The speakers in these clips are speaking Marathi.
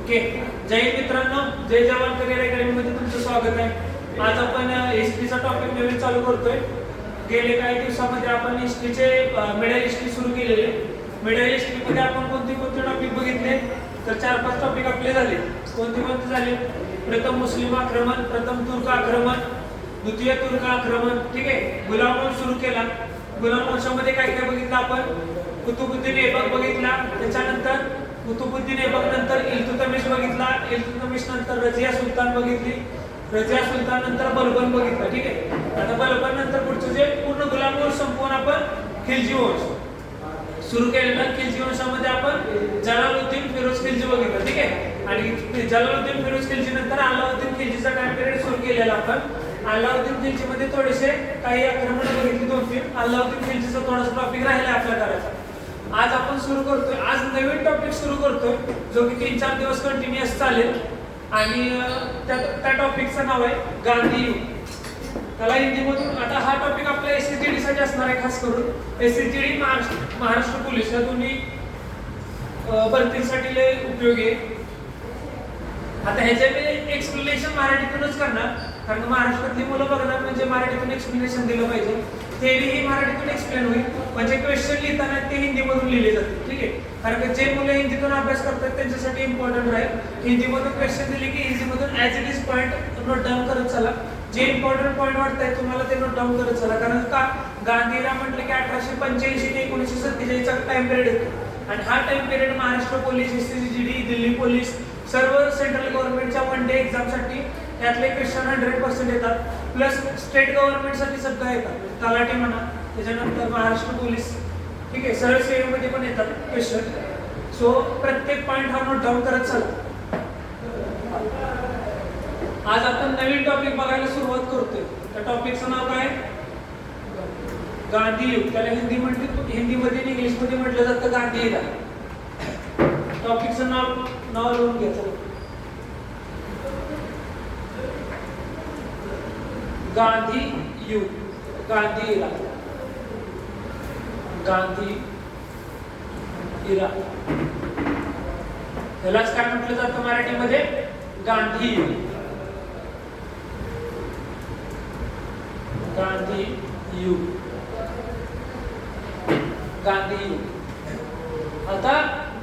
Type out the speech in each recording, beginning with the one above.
ओके. जय हिंद मित्रांनो, जय जवान करिअर अकॅडमीमध्ये तुमचं स्वागत आहे. आज आपण हिस्ट्रीचा टॉपिक नवीन चालू करतोय. गेले काही दिवसामध्ये आपण हिस्ट्रीचे मिडल हिस्ट्री सुरू केलेले. मिडल हिस्ट्रीमध्ये आपण कोणते टॉपिक बघितले तर 4-5 टॉपिक आपले झाले. कोणते झाले? प्रथम मुस्लिम आक्रमण, प्रथम तुर्क आक्रमण, द्वितीय तुर्क आक्रमण, ठीक आहे. गुलाम वंश सुरू केला. गुलाम वंशामध्ये काय काय बघितलं आपण? कुतुबुद्दीन ऐबक बघितला. त्याच्यानंतर कुतुबुद्दीन ऐबक नंतर इल्तुतमिश बघितला. इल्तुतमिश नंतर रजिया सुलतान बघितली. रजिया सुलतान नंतर बलबन बघितला. ठीक आहे. आता बलबन नंतर पुढचं जे पूर्ण गुलाम वंश संपवून आपण खिलजी वंश सुरू केलेला. खिलजी वंशामध्ये आपण जलालुद्दीन फिरोज खिलजी बघितला. ठीक आहे. आणि जलालुद्दीन फिरोज खिलजी नंतर अल्लाउद्दीन खिलजीचा टाइम पिरियड सुरू केलेला आपण. अल्लाउद्दीन खिलजी मध्ये थोडेसे काही आक्रमण बघितली 2-3. अल्लाउद्दीन खिलजीचा थोडासा टॉपिक राहिला आपल्या करायचा. आज आपण सुरू करतोय. आज नवीन टॉपिक सुरू करतोय जो की 3-4 दिवस कंटिन्यूअस चालेल. आणि त्या टॉपिकचं नाव आहे गांधी युग. त्याला हिंदीमधून आता हा टॉपिक आपल्या एसएसजीडी साठी असणार आहे. खास करून एसएसजीडी महाराष्ट्र पोलीस या दोन्ही भरतीसाठी लय उपयोगी आहे. आता ह्याचे मी एक्सप्लेनेशन मराठीतूनच करणार, कारण महाराष्ट्रातली मुलं बघणार म्हणजे मराठीतून एक्सप्लेनेशन दिलं पाहिजे. थेरी ही मराठीतून एक्सप्लेन होईल, म्हणजे क्वेश्चन लिहिताना ते हिंदीमधून लिहिले जातील. ठीक आहे. कारण जे मुलं हिंदीतून अभ्यास करतात त्यांच्यासाठी इम्पॉर्टंट राहील. हिंदीमधून क्वेश्चन दिले की हिंदीमधून as it is point note down करत चला. जे इम्पॉर्टंट पॉईंट वाटतंय तुम्हाला ते नोट डाऊन करत चला. कारण का गांधीला म्हटलं की 1885 ते 1947 चा टाइम पिरियड येतो. आणि हा time period Maharashtra police, SSGD, Delhi police सर्व सेंट्रल गव्हर्नमेंटच्या 1 डे एक्झामसाठी यातले क्वेश्चन 100% येतात. प्लस स्टेट गव्हर्नमेंटसाठी सुद्धा येतात. तलाठी म्हणा, त्याच्यानंतर महाराष्ट्र पोलीस, ठीक आहे, सरळ सेवेमध्ये पण येतात क्वेश्चन. सो प्रत्येक पॉईंट हा नोट डाऊन करत चला. आज आपण नवीन टॉपिक बघायला सुरुवात करतोय. त्या टॉपिकचं नाव काय? गांधी युग. त्याला हिंदीमध्ये इंग्लिशमध्ये म्हटलं जातं गांधी युग. टॉपिकचं नाव लिहून घ्यायचं. गांधी युग. गांधी इरा. गांधी इरा यालाच काय म्हटलं जातं मराठीमध्ये? गांधी युग. गांधी युग. गांधी युग. आता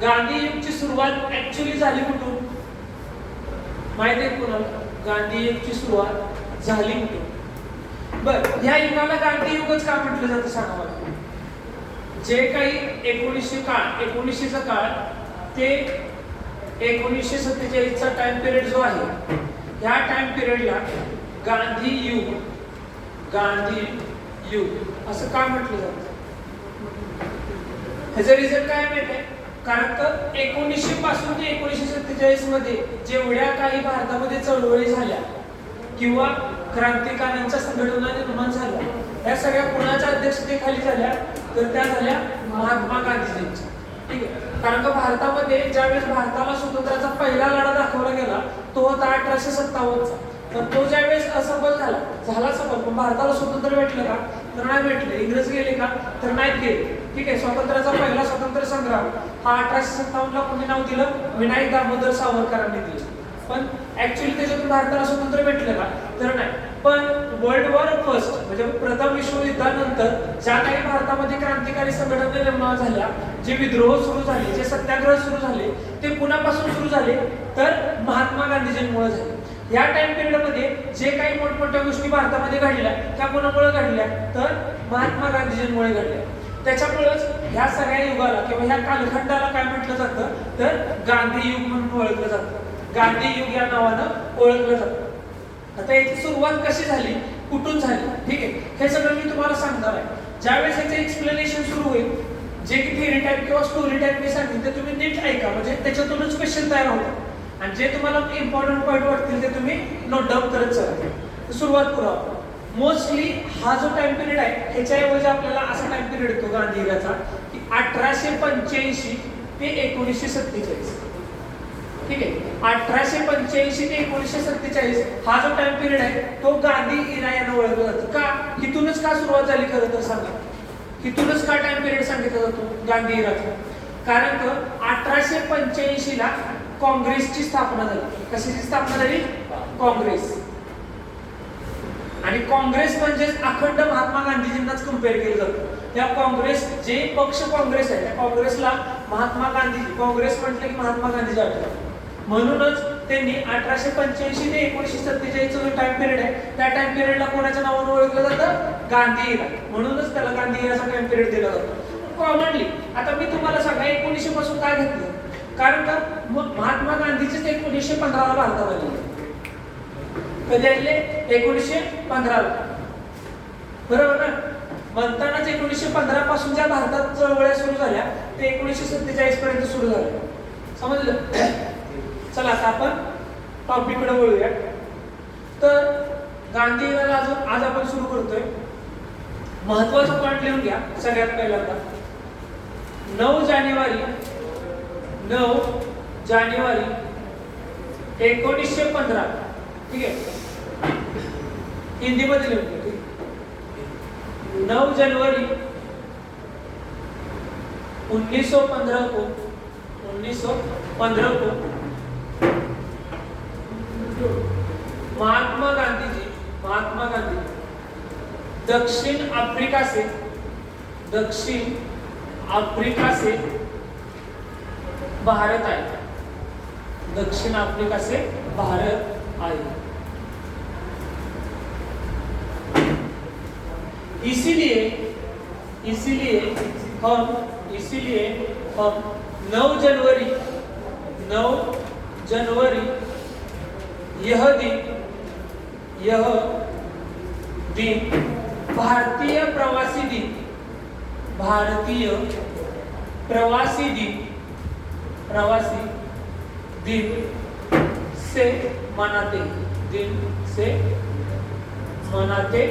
गांधी युगची सुरुवात ऍक्च्युअली झाली कुठून माहिती आहे कोणाला? गांधी युगची सुरुवात झाली कुठून? बर, ह्या युगाला गांधी युगच का म्हटलं जातं सांगा मला. जे काही 1900चा काळ ते 1947चा टाइम पिरियड जो आहे, ह्या टाइम पिरियडला गांधी युग असं का म्हटलं जातं? ह्याचं रिझन काय माहिती आहे? कारण तर 1900 पासून ते 1947 मध्ये जेवढ्या काही भारतामध्ये चळवळी झाल्या किंवा क्रांतिकाऱ्यांच्या संघटना निर्माण झाल्या, या सगळ्या कुणाच्या अध्यक्षतेखाली झाल्या? तर त्या झाल्या महात्मा गांधीजींच्या. ठीक आहे. कारण का भारतामध्ये ज्यावेळेस भारताला स्वातंत्र्याचा पहिला लढा दाखवला गेला तो होता 1857चा. तर तो ज्यावेळेस असफल झाला सफल, पण भारताला स्वातंत्र्य भेटलं का? तर नाही भेटलं. इंग्रज गेले का? तर नाहीत गेले. ठीक आहे. स्वातंत्र्याचा पहिला स्वातंत्र्य संग्राम हा 1857 ला कोणी नाव दिलं? विनायक दामोदर सावरकरांनी दिलं. पण ऍक्च्युअली त्याच्यातून भारताला स्वातंत्र्य भेटलं का? तर नाही. पण वर्ल्ड वॉर फर्स्ट म्हणजे प्रथम विश्वयुद्धानंतर ज्या काही भारतामध्ये क्रांतिकारी संघटना निर्माण झाल्या, जे विद्रोह सुरू झाले, जे सत्याग्रह सुरू झाले, ते कुणापासून सुरू झाले? तर महात्मा गांधीजींमुळे झाले. या टाइम पिरियड मध्ये जे काही मोठमोठ्या गोष्टी भारतामध्ये घडल्या त्या कोणामुळे घडल्या? तर महात्मा गांधीजींमुळे घडल्या. त्याच्यामुळेच ह्या सगळ्या युगाला किंवा ह्या कालखंडाला काय म्हटलं जातं? तर गांधी युग म्हणून ओळखलं जातं. गांधी युग या नावानं ओळखलं जातं. आता याची सुरुवात कशी झाली, कुठून झाली, ठीक आहे, हे सगळं मी तुम्हाला सांगणार आहे. ज्यावेळेस याचं एक्सप्लेनेशन सुरू होईल, जे की थेरी टाइप किंवा स्टोरी टाइप मी सांगेन ते तुम्ही नीट ऐका, म्हणजे त्याच्यातूनच क्वेश्चन तयार होतात. आणि जे तुम्हाला इम्पॉर्टंट पॉईंट वाटतील ते तुम्ही नोट डाऊन करत चला. सुरुवात करू आपण. मोस्टली हा जो टाइम पिरियड आहे ह्याच्याऐवजी आपल्याला असा टाइम पिरियड येतो गांधी युगाचा की 1885 ते 1947. ठीक आहे. 1885 ते 1947 हा जो टाइम पिरियड आहे तो गांधी इरा यानं ओळखला जातो. का? इथूनच का सुरुवात झाली खरं तर सांगा. इथूनच का टाइम पिरियड सांगितला जातो गांधी इराचा? कारण 1885 ला काँग्रेसची स्थापना झाली. कशाची स्थापना झाली? काँग्रेस. आणि काँग्रेस म्हणजेच अखंड महात्मा गांधीजींनाच कम्पेअर केलं जातं. त्या काँग्रेस जे पक्ष काँग्रेस आहे त्या काँग्रेसला महात्मा गांधीजी, काँग्रेस म्हटलं की महात्मा गांधीजी आठवतात. म्हणूनच त्यांनी 1885 ते 1947 जो टाइम पिरियड आहे त्या टाइम पिरियडला कोणाच्या नावाने ओळखलं जातं? गांधी इरा. म्हणूनच त्याला गांधी इराचा टाइम पिरियड दिला जातो कॉमनली. आता मी तुम्हाला सांगा 1900 पासून काय घेतलं, कारण का महात्मा गांधीचीच 1915 ला भारतात आले. कधी आले? 1915 ला. बरोबर ना? म्हणतानाच 1915 पासून ज्या भारतात चळवळ्या सुरू झाल्या ते 1947 पर्यंत सुरू झाल्या. समजलं? चला आता आपण टॉपिककडे वळूया. तर गांधी इराला आज आपण सुरू करतोय. महत्वाचं पॉइंट लिहून घ्या. सगळ्यात पहिल्यांदा 9 जानेवारी 1915. ठीक आहे, हिंदीमध्ये लिहून घ्या. 9 जनवरी 1915 को महात्मा गांधी दक्षिण अफ्रीका से भारत आए. दक्षिण अफ्रीका से भारत आए. इसीलिए हम 9 जनवरी यह दिन भारतीय प्रवासी दिन से मनाते हैं.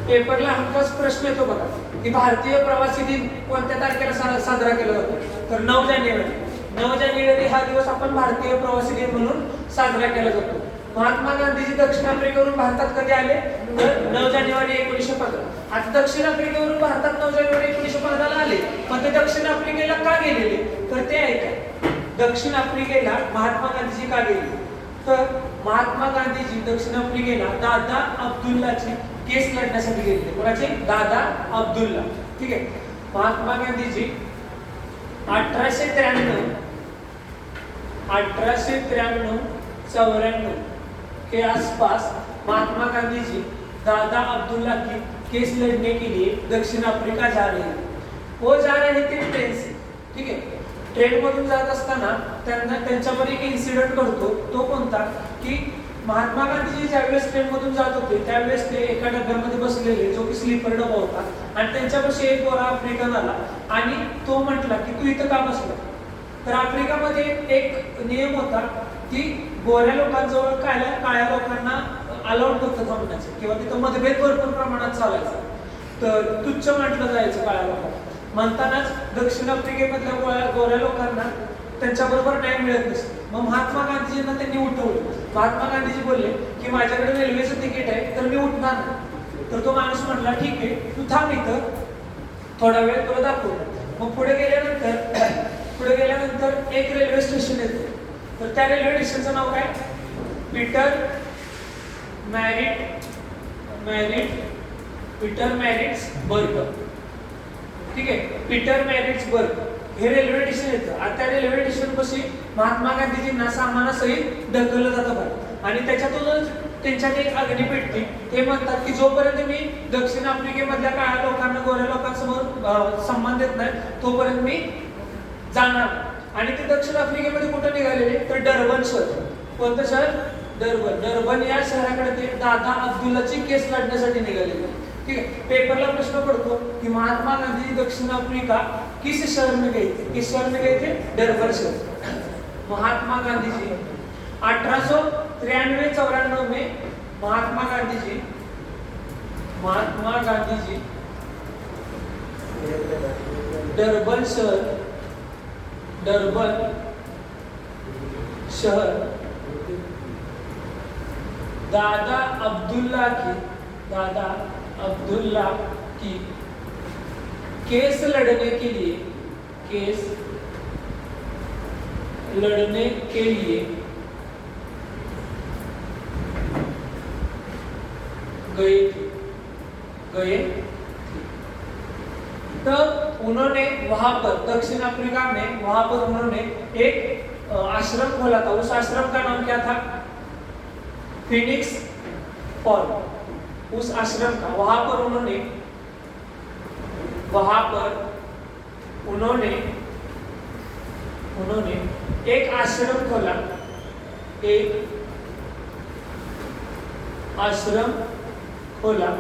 पेपरला हमखास प्रश्न येतो बघा की भारतीय प्रवासी दिन कोणत्या तारखेला साजरा केला जातो? तर 9 जानेवारी हा दिवस आपण भारतीय प्रवासी दिन म्हणून साजरा केला जातो. महात्मा गांधीजी दक्षिण आफ्रिकेवरून भारतात कधी आले? तर 9 जानेवारी 1915. आता दक्षिण आफ्रिकेवरून भारतात 9 जानेवारी 1915 ला आले, पण ते दक्षिण आफ्रिकेला का गेलेले? तर ते ऐका, दक्षिण आफ्रिकेला महात्मा गांधीजी का गेले? तर महात्मा गांधीजी दक्षिण आफ्रिकेला दादा अब्दुल्लाची केस लढण्यासाठी गेले. कोणाचे? दादा अब्दुल्ला. ठीक आहे. महात्मा गांधीजी 1893-94 के आसपास महात्मा गांधी दादा अब्दुल्ला की केस लड़ने के लिए दक्षिण अफ्रीका जा रहे हैं. वो जा रहे थे ट्रेन से. ठीक है. ट्रेन मधून जात असताना त्यांच्यावर एक इन्सिडेंट घडतो. तो कोणता की महात्मा गांधीजी ज्यावेळेस ट्रेन मधून जात होते त्यावेळेस ते एका डब्यामध्ये बसलेले, जो की स्लीपर डबा होता, आणि त्यांच्यापाशी एक गोरा आफ्रिकन आला आणि तो म्हटला की तू इथं का बसला? तर आफ्रिकामध्ये एक नियम होता की गोऱ्या लोकांजवळ काळ्या लोकांना अलाउड नव्हतं थांबण्याचं, किंवा तिथं मतभेद भरपूर प्रमाणात चालायचा, तर तुच्छ म्हटलं जायचं काळ्या लोकांना. म्हणतानाच दक्षिण आफ्रिकेमधल्या गोऱ्या लोकांना त्यांच्याबरोबर न्याय मिळत नसते. मग महात्मा गांधीजींना त्यांनी उठवलं. महात्मा गांधीजी बोलले की माझ्याकडे रेल्वेचं तिकीट आहे तर मी उठणार नाही. तर तो माणूस म्हटला ठीक आहे, तू थांब इथं, थोडा वेळ तुला दाखवतो. मग पुढे गेल्यानंतर एक रेल्वे स्टेशन येतं. तर त्या रेल्वे स्टेशनचं नाव काय? पीटर मॅरिट्सबर्ग. ठीक आहे, पीटर मॅरिट्सबर्ग हे रेल्वे स्टेशन येतं. आता त्या रेल्वे स्टेशन पाशी महात्मा गांधीजींना सामानासहित ढकललं जातं बघा. आणि त्याच्यातूनच त्यांच्यात एक अग्नी पेटते. ते म्हणतात की जोपर्यंत मी दक्षिण आफ्रिकेमधल्या काळ्या लोकांना गोऱ्या लोकांसमोर सन्मान देत नाही तोपर्यंत मी जाणार. आणि ते दक्षिण आफ्रिकेमध्ये कुठं निघालेले? तर डर्बन शहर. कोणतं शहर? डर्बन या शहराकडे ते दादा अब्दुल्लाची केस लढण्यासाठी निघालेले. ठीक आहे. पेपरला प्रश्न पड़तो कि महात्मा गांधी दक्षिण अफ्रीका किस शहर में गए थे? किस शहर में गए थे? डर्बन शहर. महात्मा गांधी जी 1893-94 में महात्मा गांधी जी डर्बन शहर दादा अब्दुल्ला की केस लड़ने के लिए लड़ने के लिए गए तब उन्होंने वहां पर दक्षिण अफ्रीका में वहां पर उन्होंने एक आश्रम खोला था। उस आश्रम का नाम क्या था? Phoenix fall. उस आश्रम का वहां पर उन्होंने एक आश्रम खोला, एक आश्रम खोला।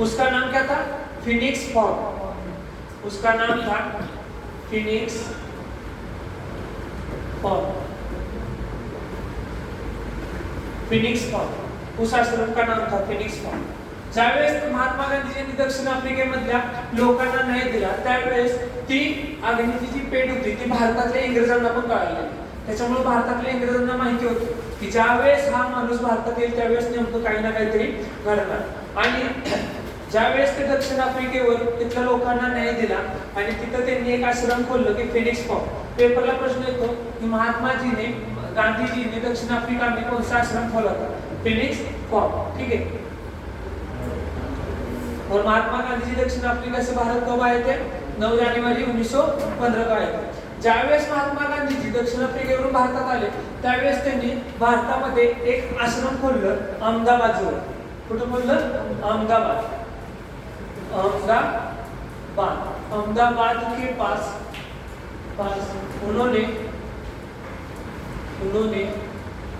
उसका नाम क्या था? Phoenix fall. उसका नाम था फिनिक्स फॉल। फिनिक्स फॉल उस आश्रम का नाम था फिनिक्स फॉल। ज्यावेळेस महात्मा गांधींनी दक्षिण आफ्रिकेमधल्या लोकांना न्याय दिला त्यावेळेस ती अग्नीची जी पेट होती ती भारतातल्या इंग्रजांना पण कळाली। त्याच्यामुळे भारतातल्या इंग्रजांना माहिती होती की ज्यावेळेस हा माणूस भारतात येईल त्यावेळेस नेमकं काही ना काहीतरी घडणार। आणि ज्यावेळेस ते दक्षिण आफ्रिकेवर तिथल्या लोकांना न्याय दिला आणि तिथं त्यांनी एक आश्रम खोललं की फिनिक्स फॉल। पेपरला प्रश्न येतो की महात्माजीने गांधीजीने दक्षिण आफ्रिका में कौन सा आश्रम खोला था? Phoenix fall. ठीक है। और महात्मा गांधी जी दक्षिण अफ्रीका से भारत कब आए थे? 9 जानेवारी 1915 को आए थे। ज्यावेळेस महात्मा गांधीजी दक्षिण आफ्रिकेवरून भारतात आले त्यावेळेस त्यांनी भारतामध्ये एक आश्रम खोललं अहमदाबाद जवळ। कुठं खोललं? अहमदाबाद। अहमदाबाद के पास उन्होंने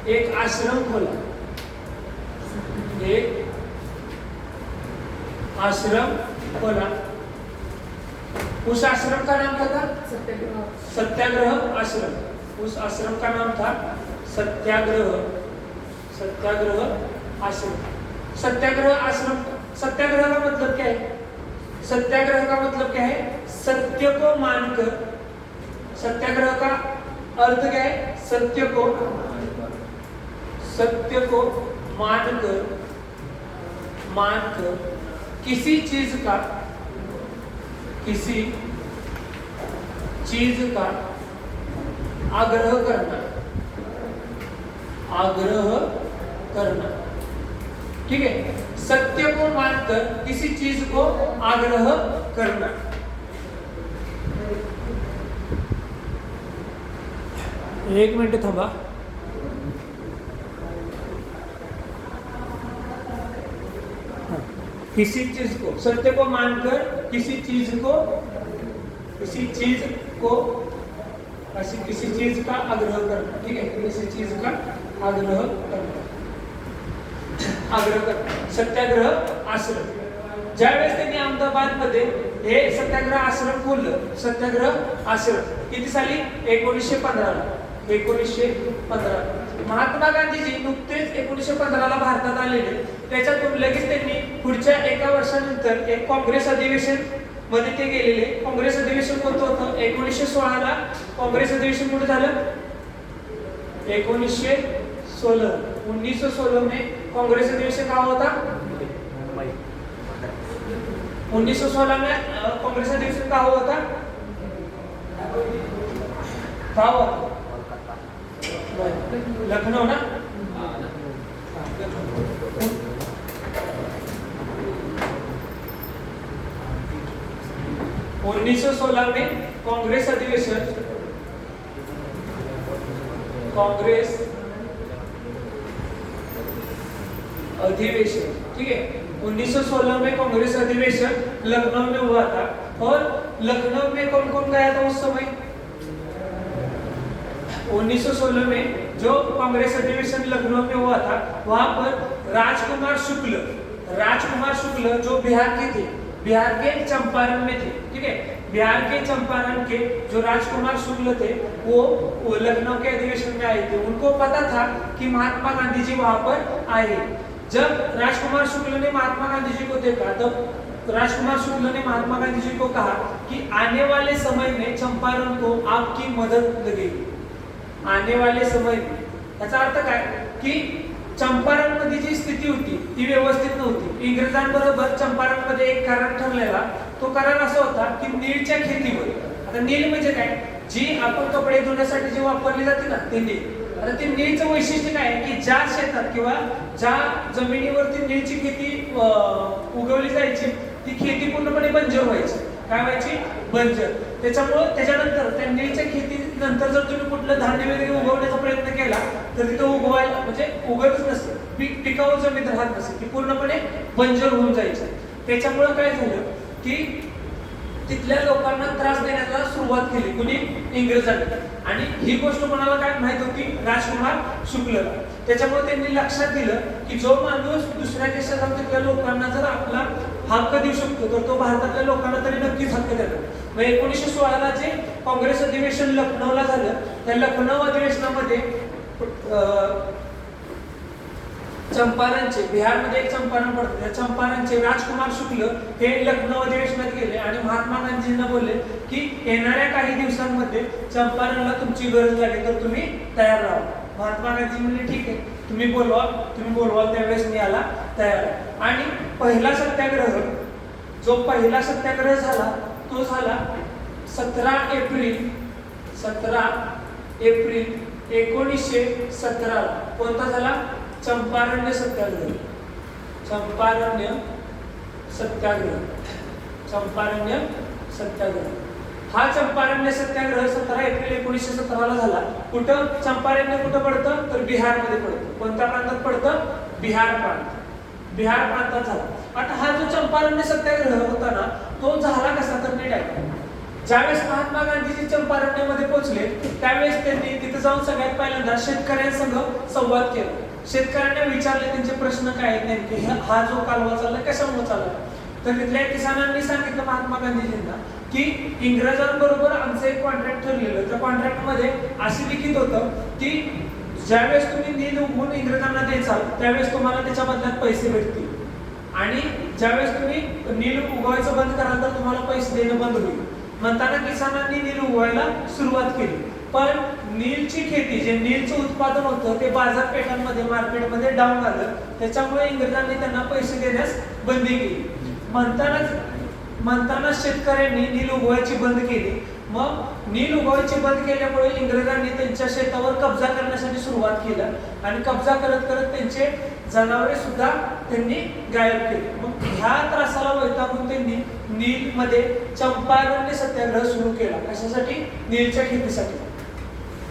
एक आश्रम खोला। एक आश्रम खोला। उस आश्रम का नाम क्या था? सत्याग्रह आश्रम। उस आश्रम का नाम था सत्याग्रह आश्रम। सत्याग्रह आश्रम। सत्याग्रह का मतलब क्या है? सत्याग्रह का मतलब क्या है? सत्य को मानकर। सत्याग्रह का अर्थ क्या है? सत्य को मानकर किसी चीज का आग्रह करना। ठीक है। सत्य को मानकर किसी चीज को आग्रह करना। एक मिनट थांबा। किसी चीज को, सत्य को मानकर किसी चीज का आग्रह करना। ठीक है। किसी चीज का आग्रह करना। सत्याग्रह आश्रम। ज्यावेळेस त्यांनी अहमदाबाद मध्ये हे सत्याग्रह आश्रम खोललं, सत्याग्रह आश्रम किती साली? 1915 ला। 1915 महात्मा गांधीजी नुकतेच 1915 ला भारतात आलेले। त्याच्यातून लगेच त्यांनी पुढच्या एका वर्षानंतर एक काँग्रेस अधिवेशन मध्ये ते गेलेले। काँग्रेस अधिवेशन कोणतं होतं? 1916 ला काँग्रेस अधिवेशन कुठे झालं? 1916 में कांग्रेस अधिवेशन कहाँ हुआ था? 1916 में कांग्रेस अधिवेशन कहाँ हुआ था? कहाँ हुआ? लखनऊ ना? 1916 में कांग्रेस अधिवेशन ठीक है। 1916 में कांग्रेस अधिवेशन लखनऊ में हुआ था। और लखनऊ में कौन कौन गया था उस समय? 1916 में जो कांग्रेस अधिवेशन लखनऊ में हुआ था वहां पर राजकुमार शुक्ल जो बिहार के थे, बिहार के चंपारण में थे। ठीक है। बिहार के चंपारण के जो राजकुमार शुक्ल थे वो लखनऊ के अधिवेशन में आए थे। उनको पता था कि महात्मा गांधी जी वहां पर आए। जब राजकुमार शुक्ल ने महात्मा गांधी जी को देखा तब राजकुमार शुक्ल ने महात्मा गांधी जी को कहा कि आने वाले समय में चंपारण को आपकी मदद लगेगी। आने वाले समय में याचा अर्थ काय की चंपारण मध्ये जी स्थिती होती ती व्यवस्थित नव्हती। इंग्रजांबरोबर चंपारण मध्ये एक करार ठरलेला। तो करार असा होता की नीलच्या खेतीवर, आता नील म्हणजे काय जी आपण कपडे धुण्यासाठी जी वापरली जाते ना ती नील. आता ते नीलचं वैशिष्ट्य काय आहे की ज्या शेतात किंवा ज्या जमिनीवरती नीलची खेती उगवली जायची ती खेती पूर्णपणे बंजर व्हायची. काय व्हायची? बंजर. त्याच्यामुळे त्याच्यानंतर त्या नीलच्या खेतीनंतर जर तुम्ही कुठलं धान्य वगैरे उगवण्याचा प्रयत्न केला तर तिथं उगवायला म्हणजे उगवतच नसतं, पिकाऊ जमीन राहत नसेल, ती पूर्णपणे बंजर होऊन जायची. त्याच्यामुळे काय झालं की तिथल्या लोकांना त्रास देण्याला सुरुवात केली कुणी? इंग्रजांनी. आणि ही गोष्ट कोणाला काय माहित होती? राजकुमार शुक्लला. त्याच्यामुळे त्यांनी लक्षात दिलं की जो माणूस दुसऱ्या देशात जाऊन तिथल्या लोकांना जर आपला हक्क देऊ शकतो तर तो भारतातल्या लोकांना तरी नक्कीच हक्क देणार. मग 1916ला जे काँग्रेस अधिवेशन लखनौला झालं, त्या लखनौ अधिवेशनामध्ये चंपारणचे, बिहारमध्ये एक चंपारण पडतं, त्या चंपारणचे राजकुमार शुक्ल हे लखनौ अधिवेशनात गेले आणि महात्मा गांधींना बोलले की येणाऱ्या काही दिवसांमध्ये चंपारणला तुमची गरज लागेल तर तुम्ही तयार राहा. महात्मा गांधी म्हणले ठीक आहे, तुम्ही बोलवाल त्यावेळेस मी याला तयार आहे. आणि पहिला सत्याग्रह झाला तो झाला 17 एप्रिल 1917. कोणता झाला? चंपारण्य सत्याग्रह. हा चंपारण्य सत्याग्रह 17 एप्रिल 1917 झाला. कुठं? चंपारण्य कुठं पडतं? तर बिहारमध्ये पडतं. कोणत्या प्रांतात पडतं? बिहार प्रांतात झाला. आता हा जो चंपारण्य सत्याग्रह होता ना तो झाला कसा? तर नीट आहे. ज्यावेळेस महात्मा गांधीजी चंपारण्यामध्ये पोहोचले त्यावेळेस त्यांनी तिथे जाऊन सगळ्यात पहिल्यांदा शेतकऱ्यांसंग संवाद केला. शेतकऱ्यांना विचारले त्यांचे प्रश्न काय आहेत नेमके, हा जो कालवा चाललाय कशामुळे चाललाय. तर तिथल्या किसानांनी सांगितलं महात्मा गांधीजींना की इंग्रजांबरोबर आमचं एक कॉन्ट्रॅक्ट ठरलेलं. त्या कॉन्ट्रॅक्टमध्ये असे लिखित होतं की ज्यावेळेस तुम्ही नील उगवून इंग्रजांना द्यायचाल त्यावेळेस तुम्हाला त्याच्या बदल्यात पैसे भेटतील आणि ज्यावेळेस तुम्ही नील उगवायचं बंद कराल तर तुम्हाला पैसे देणं बंद होईल. म्हणताना किसानांनी नील उगवायला सुरुवात केली. पण नीलची खेती, जे नीलचं उत्पादन होतं ते बाजारपेठांमध्ये मार्केटमध्ये डाऊन आलं. त्याच्यामुळे इंग्रजांनी त्यांना पैसे देण्यास बंदी केली. म्हणताना शेतकऱ्यांनी नील उगवायची बंद केली. मग नील उगवायची बंद केल्यामुळे इंग्रजांनी त्यांच्या शेतावर कब्जा करण्यासाठी सुरुवात केली आणि कब्जा करत त्यांचे जनावरे सुद्धा त्यांनी गायब केले. मग ह्या त्रासाला वैतागून त्यांनी नीलमध्ये चंपारण्य सत्याग्रह सुरू केला. कशासाठी? नीलच्या खेतीसाठी.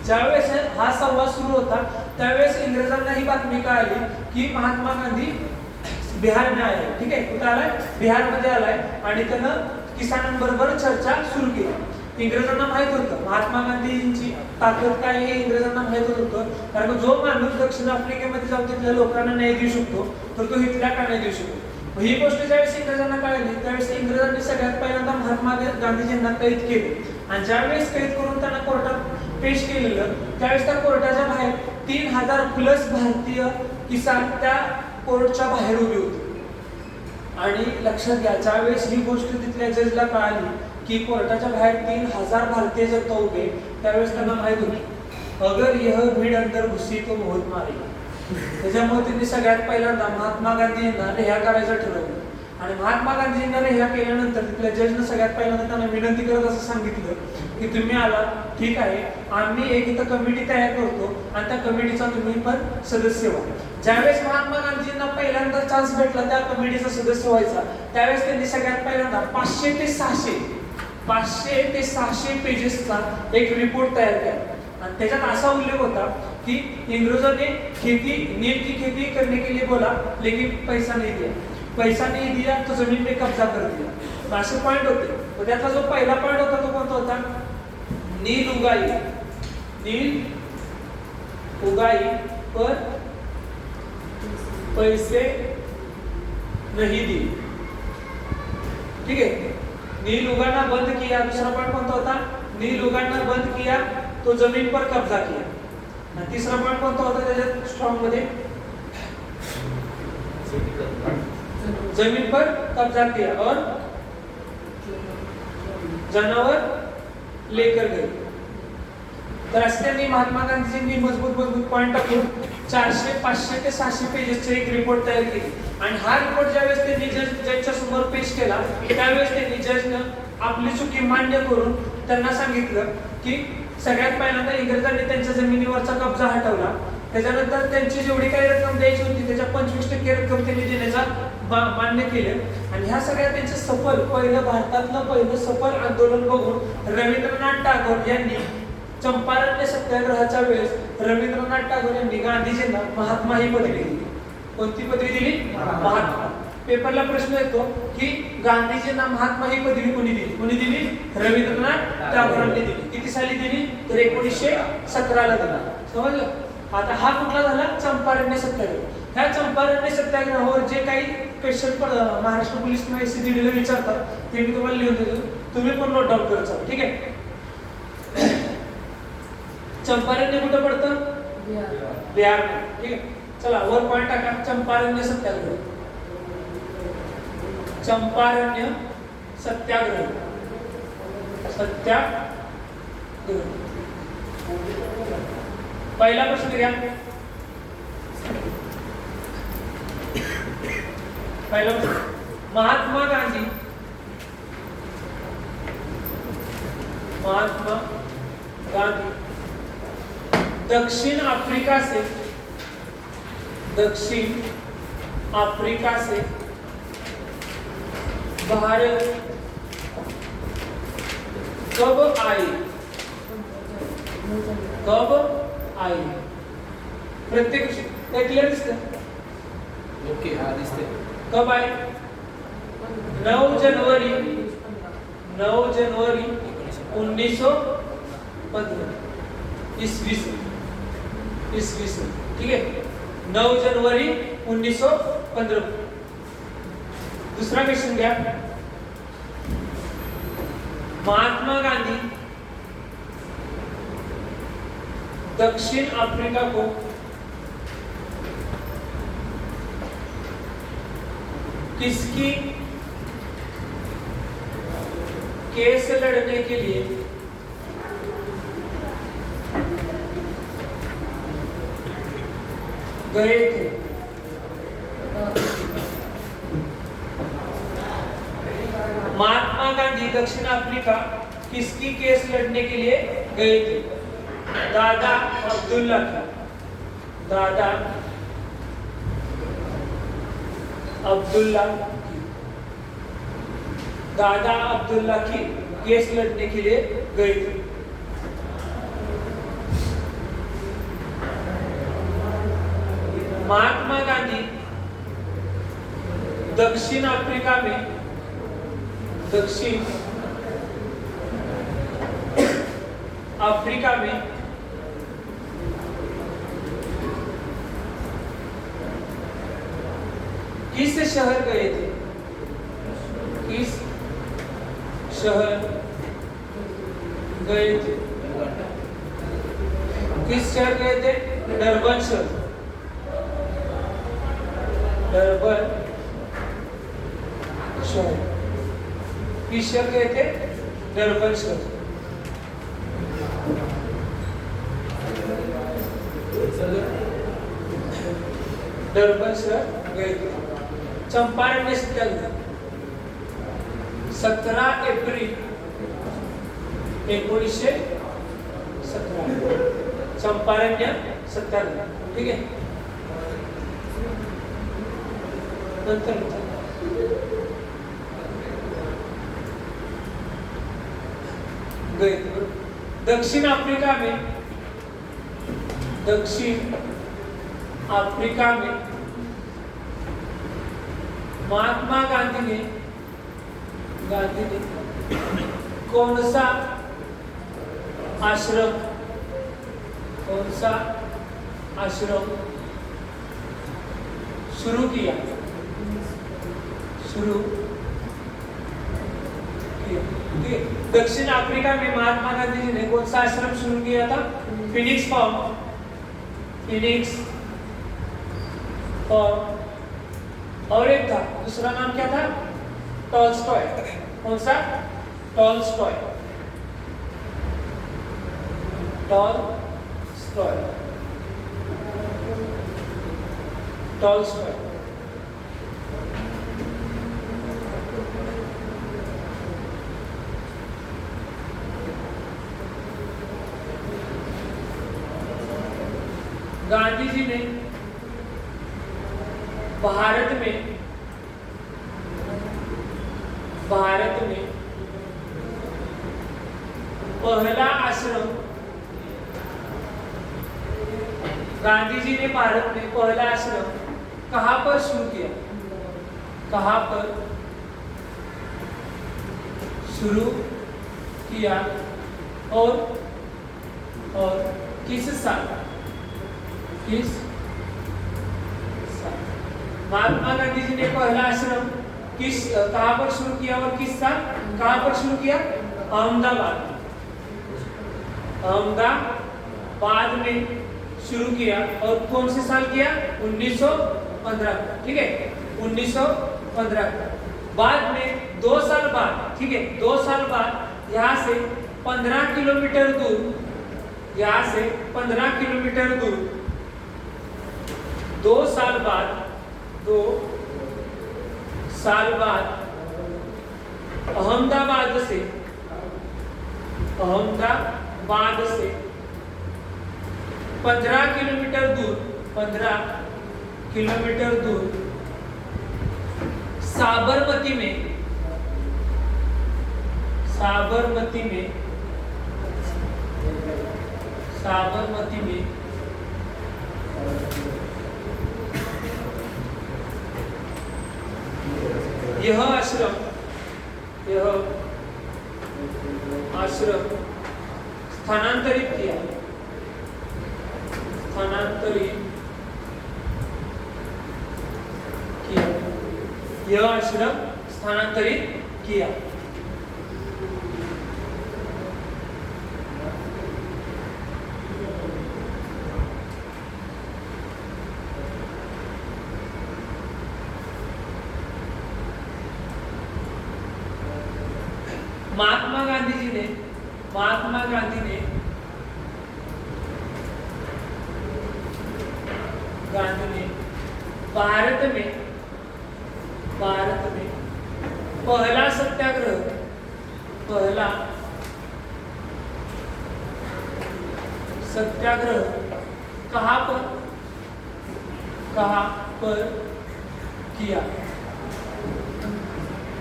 ज्यावेळेस हा संवाद सुरू होता त्यावेळेस इंग्रजांना ही बातमी कळाली की महात्मा गांधी बिहारने आले. ठीक आहे, कुठे आलाय? बिहारमध्ये आलाय आणि त्यानं किसानांबरोबर चर्चा सुरू केली. इंग्रजांना माहित होतं महात्मा गांधींची ताकद काय हे इंग्रजांना माहित होतं. कारण जो माणूस दक्षिण आफ्रिकेमध्ये जाऊन तिथल्या लोकांना न्याय देऊ शकतो तर तो इथल्या का नाही देऊ शकतो. ही गोष्ट ज्यावेळेस इंग्रजांना कळली त्यावेळेस इंग्रजांनी सगळ्यात पहिल्यांदा महात्मा गांधीजींना कैद केले आणि ज्यावेळेस कैद करून त्यांना कोर्टात पेश केलेलं त्यावेळेस त्या कोर्टाच्या बाहेर 3000 प्लस भारतीय किसान त्या कोर्टच्या बाहेर उभे होते. आणि लक्षात घ्या, ज्यावेळेस ही गोष्ट तिथल्या जजला कळाली की कोर्टाच्या बाहेर 3000 भारतीय जनता उभे, त्यावेळेस त्यांना माहित होती अगर यह भीड़ अंदर घुसी तो बहुत मारेगा. त्याच्यामुळे त्यांनी सगळ्यात पहिल्यांदा महात्मा गांधींना रिहा करायचं ठरवलं. आणि महात्मा गांधींना रिहा केल्यानंतर तिथल्या जजनं सगळ्यात पहिल्यांदा त्यांना विनंती करत असं सांगितलं की तुम्ही आला ठीक आहे, आम्ही एक इथं कमिटी तयार करतो आणि त्या कमिटीचा तुम्ही पण सदस्य व्हा. ज्यावेळेस महात्मा गांधींना पहिल्यांदा चान्स भेटला त्या कमिटीचा सदस्य व्हायचा त्यावेळेस त्यांनी सगळ्यात पहिल्यांदा 500 ते 600 पेजेसचा एक रिपोर्ट तयार केला आणि त्याच्यात असा उल्लेख होता कि इंग्रजों ने नील की खेती करने के लिए बोला लेकिन पैसा नहीं दिया तो जमीन पे कब्जा कर दिया. असे पॉइंट होते. तो त्यातला जो पहिला पॉइंट होता तो कोणता होता? नील उगाई पर पैसे नहीं दिए. ठीक है, नील उगाना बंद किया. दूसरा पॉइंट कोणता होता? नील उगाना बंद किया तो जमीन पर कब्जा किया. आणि तिसरा पॉइंट कोणता होता त्याच्यात स्ट्रॉंग मध्ये? जमीन पर कब्जा किया और जनावर लेकर गए. तर असं महात्मा गांधीजींनी मजबूत पॉइंट टाकून 400, 500 ते 600 पेजेसचे एक रिपोर्ट तयार केली. आणि हा रिपोर्ट ज्यावेळेस त्यांनी जजच्या समोर पेश केला त्यावेळेस त्यांनी जजनं आपली चुकी मान्य करून त्यांना सांगितलं की सगळ्यात पहिल्यांदा इंग्रजांनी त्यांच्या जमिनीवरचा कब्जा हटवला. त्याच्यानंतर त्यांची जेवढी काही रक्कम द्यायची होती त्याच्या 25% रक्कम त्यांनी देण्याचा मान्य केलं. आणि ह्या सगळ्या त्यांचे भारतातलं पहिलं सफल आंदोलन बघून रवींद्रनाथ टागोर यांनी चंपारण्य सत्याग्रहाच्या वेळेस रवींद्रनाथ टागोर यांनी गांधीजींना महात्मा ही पदवी दिली. कोणती पदवी दिली? महात्मा. पेपरला प्रश्न येतो की गांधीजींना महात्मा ही पदवी कोणी दिली? कोणी दिली? रवींद्रनाथ टागोरांनी दिली. किती साली दिली? तर 1917 ला दिला. समजलं? आता हा कुठला झाला? चंपारण्य सत्याग्रह. ह्या चंपारण्य सत्याग्रहावर जे काही क्वेश्चन महाराष्ट्र पोलीस किंवा SCDला विचारतात ते मी तुम्हाला लिहून देतो, तुम्ही पण नोट डाऊन करत जा. ठीक आहे? चंपारण्य कुठं पडतं? बिहार. ठीक आहे, चला वर पॉइंट टाका. चंपारण्य सत्याग्रह. चंपारण्य सत्याग्रह. पहिला प्रश्न घ्या. पहिला प्रश्न, महात्मा गांधी दक्षिण अफ्रीका से भारत कब आए? प्रत्येक क्लियर दिसतं? ओके, हा दिसते. कब आए? 9 जनवरी 1915 ईस्वी से. ठीक है, 9 जनवरी 1915. दूसरा क्वेश्चन क्या? महात्मा गांधी दक्षिण अफ्रीका को किसकी केस लड़ने के लिए गए थे? महात्मा गांधी दक्षिण अफ्रीका किसकी केस लड़ने के लिए गए थे? दादा अब्दुल्ला की केस लड़ने के लिए गए थे. महात्मा गांधी दक्षिण अफ्रीका में किस शहर गए थे? किस शहर गए थे? डरबन शहर. किस शहर गए थे? डरबन शहर. डरबन शहर गए थे. चंपारण्य सत्याग्रह 17 एप्रिल 1917. चंपारण्य सत्याग्रह. ठीक है, नंतर गए. दक्षिण अफ्रीका में महात्मा गांधी ने कौन सा आश्रम शुरू किया? दक्षिण अफ्रीका में महात्मा गांधी जी ने कौन सा आश्रम शुरू किया था? Phoenix Farm. और एक था, दूसरा नाम क्या था? टॉलस्टॉय. कौन सा? टॉलस्टॉय. गांधी जी ने भारत में पहला आश्रम, गांधी जी ने भारत में पहला आश्रम कहां पर शुरू किया? कहां पर शुरू किया और किस साल? किस साल? महात्मा गांधी जी ने पहला आश्रम कहां पर शुरू किया और किस साल? कहां पर शुरू किया? अहमदाबाद में शुरू किया। और कौन से साल किया? 1915। ठीक है, 1915। बाद में 2 साल बाद, ठीक है, 2 साल बाद यहाँ से 15 किलोमीटर दूर, यहाँ से 15 किलोमीटर दूर 2 साल बाद अहमदाबाद से 15 किलोमीटर दूर साबरमती में यह आश्रम स्थानांतरित किया। यह आश्रम स्थानांतरित किया। महात्मा गांधी ने भारत में पहला सत्याग्रह कहां पर किया?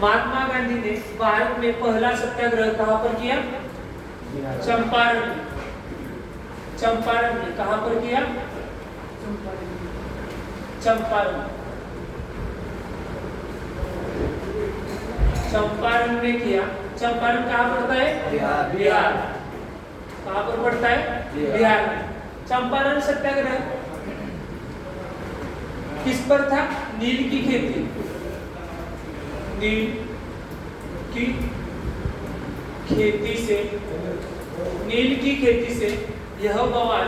महात्मा गांधी ने भारत में पहला सत्याग्रह कहां पर किया? चंपारण में। कहां पर किया? चंपारण में किया। चंपारण कहां पड़ता है? बिहार। कहां पर पड़ता है? बिहार में। चंपारण सत्याग्रह किस पर था? नील की खेती से यह बवाल